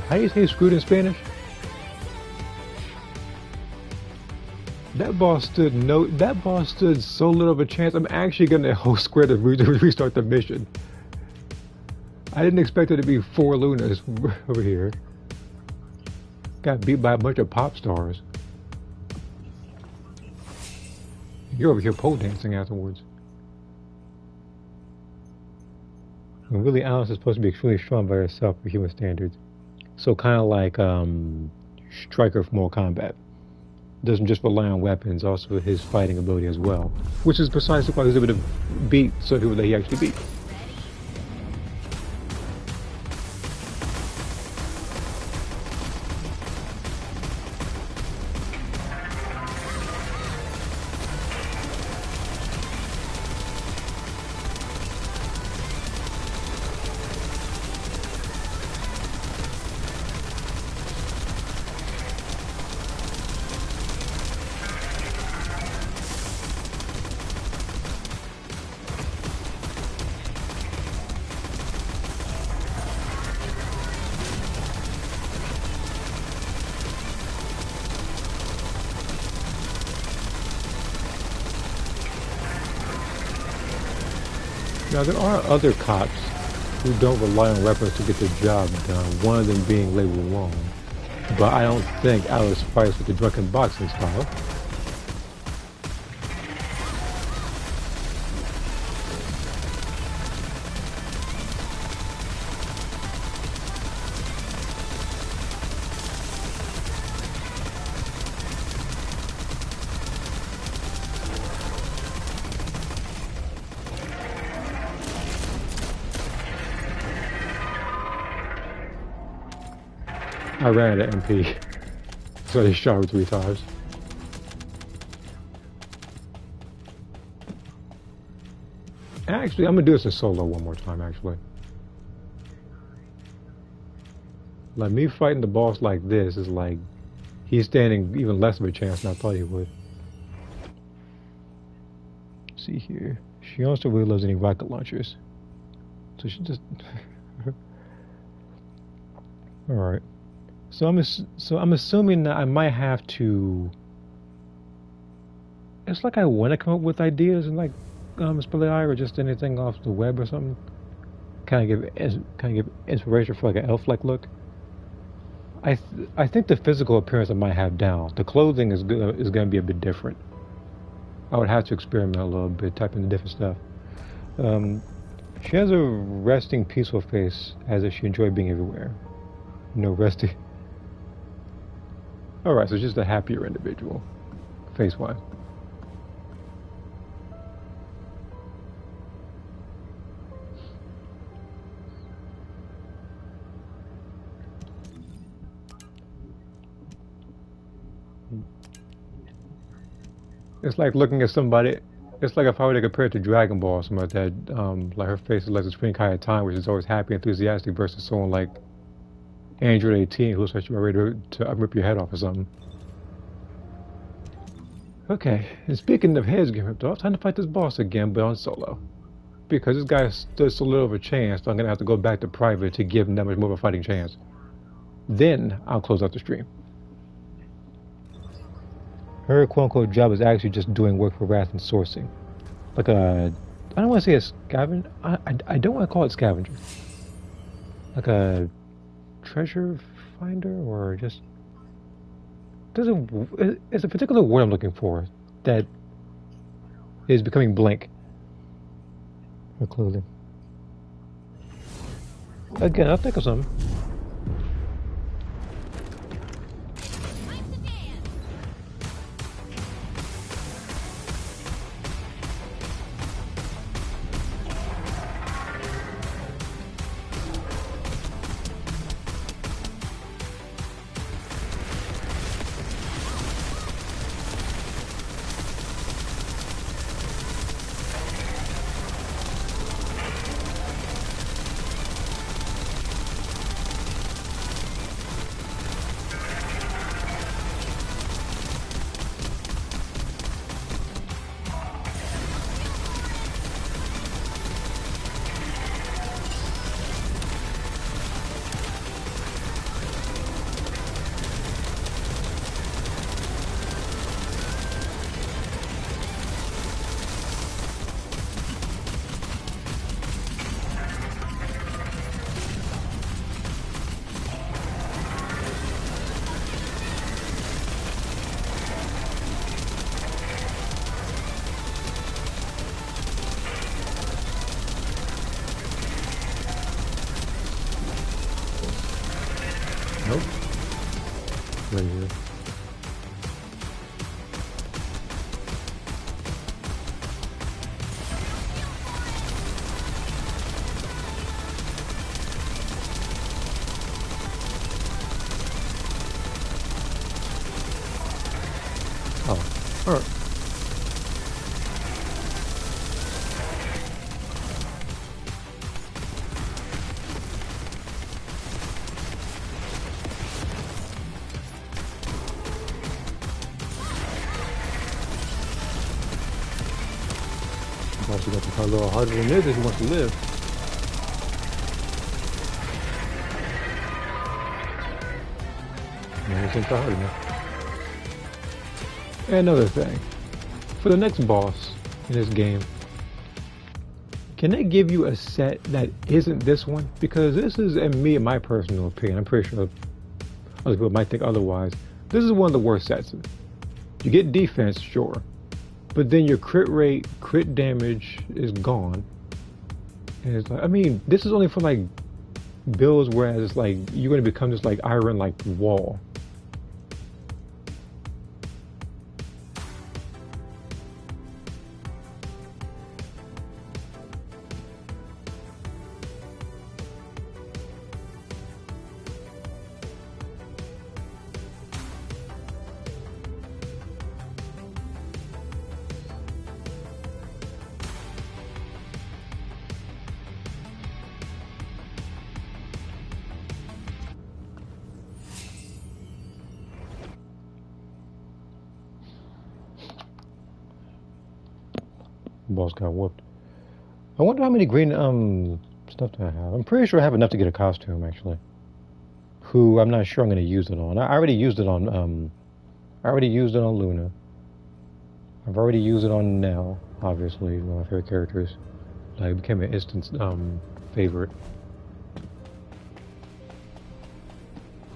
How do you say screwed in Spanish? That boss stood so little of a chance. I'm actually gonna hold square to restart the mission. I didn't expect it to be 4 Lunas over here. Got beat by a bunch of pop stars. You're over here pole dancing afterwards. When really Alice is supposed to be extremely strong by herself for human standards. So kind of like Stryker from Mortal Kombat. Doesn't just rely on weapons, also his fighting ability as well. Which is precisely why he's able to beat some people that he actually beat. Now there are other cops who don't rely on weapons to get the job done, one of them being labeled wrong. But I don't think Alice fights with the drunken boxing style. I ran at MP, so they shot her 3 times. Actually, I'm gonna do this in solo one more time, actually. Like, me fighting the boss like this is like, he's standing even less of a chance than I thought he would. Let's see here. She also really loves any rocket launchers. So she just... Alright. So I'm assuming that I might have to... It's like I want to come up with ideas and like Spell AI or just anything off the web or something. Kind of give inspiration for like an elf-like look. I think the physical appearance I might have down. The clothing is going to be a bit different. I would have to experiment a little bit, type in the different stuff. She has a resting, peaceful face, as if she enjoyed being everywhere. No resting. Alright, so just a happier individual, face-wise. It's like looking at somebody. It's like if I were to compare it to Dragon Ball or something like that. Like her face is like the Spring Kai of Time, which is always happy, enthusiastic, versus someone like Android 18 who looks like you're ready to rip your head off or something. Okay, and speaking of heads getting ripped off, time to fight this boss again, but on solo. Because this guy stood so little of a chance, so I'm gonna have to go back to private to give him that much more of a fighting chance. Then I'll close out the stream. Her quote-unquote job is actually just doing work for Wrath and sourcing. Like a... I don't want to say a scavenger. I don't want to call it scavenger. Like a treasure finder or just... It's a particular word I'm looking for that is becoming blank. Her clothing. Again, I'll think of something. Nope. Right here. Oh, alright. Also got to try a little harder than this if he wants to live. Man, it's not hard enough. And another thing, for the next boss in this game, Can they give you a set that isn't this one? Because this is, in my personal opinion, I'm pretty sure other people might think otherwise. This is one of the worst sets. You get defense, sure, but then your crit rate, crit damage is gone. And it's like, I mean, this is only for like builds, whereas it's like you're going to become this like iron like wall. Boss got whooped. I wonder how many green stuff do I have? I'm pretty sure I have enough to get a costume actually. Who I'm not sure I'm gonna use it on. I already used it on Luna. I've already used it on Nell, obviously, one of my favorite characters. Like, it became an instant favorite.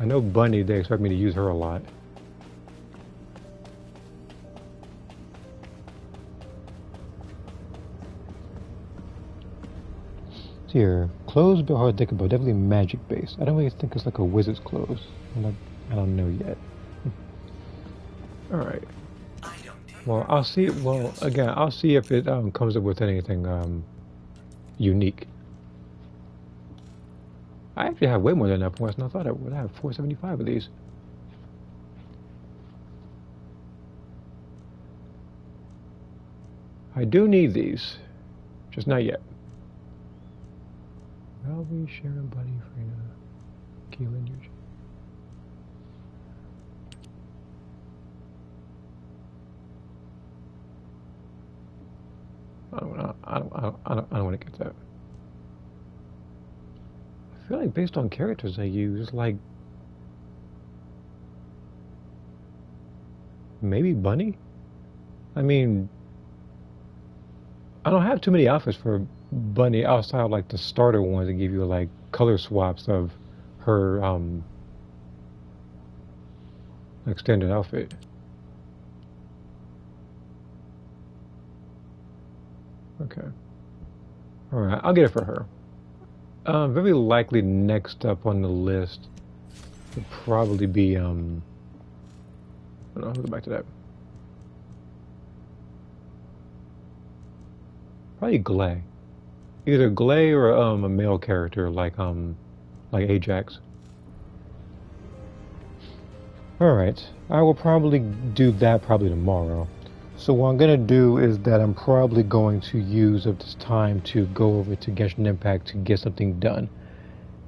I know Bunny, they expect me to use her a lot. Here, clothes but hard to think about, definitely magic based. I don't really think it's like a wizard's clothes. I don't know yet. Alright. Well, I'll see. Well, again, I'll see if it comes up with anything unique. I actually have way more than enough points, and I thought I would have 475 of these. I do need these, just not yet. Melby, Sharon, Buddy, Frida, Keelan, Eugene. I don't want to get that. I feel like based on characters I use, like maybe Bunny. I mean, I don't have too many outfits for Bunny outside of like the starter ones that give you like color swaps of her extended outfit. Okay. Alright, I'll get it for her. Very likely next up on the list would probably be hold on, I'll go back to that. Probably Glay. Either Glay or a male character like Ajax. Alright, I will probably do that probably tomorrow. So what I'm going to do is that I'm probably going to use up this time to go over to Genshin Impact to get something done.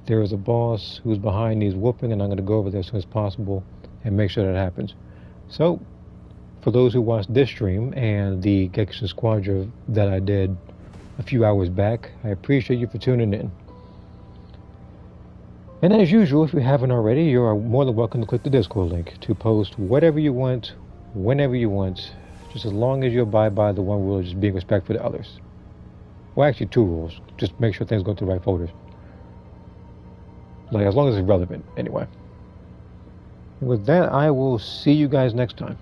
There is a boss who's behind these whooping, and I'm going to go over there as soon as possible and make sure that happens. So, for those who watched this stream and the Genshin Squadra that I did a few hours back, I appreciate you for tuning in. And as usual, if you haven't already, you are more than welcome to click the Discord link to post whatever you want, whenever you want, just as long as you abide by the one rule of just being respectful to others. Well, actually 2 rules. Just make sure things go to the right folders. Like, as long as it's relevant, anyway. And with that, I will see you guys next time.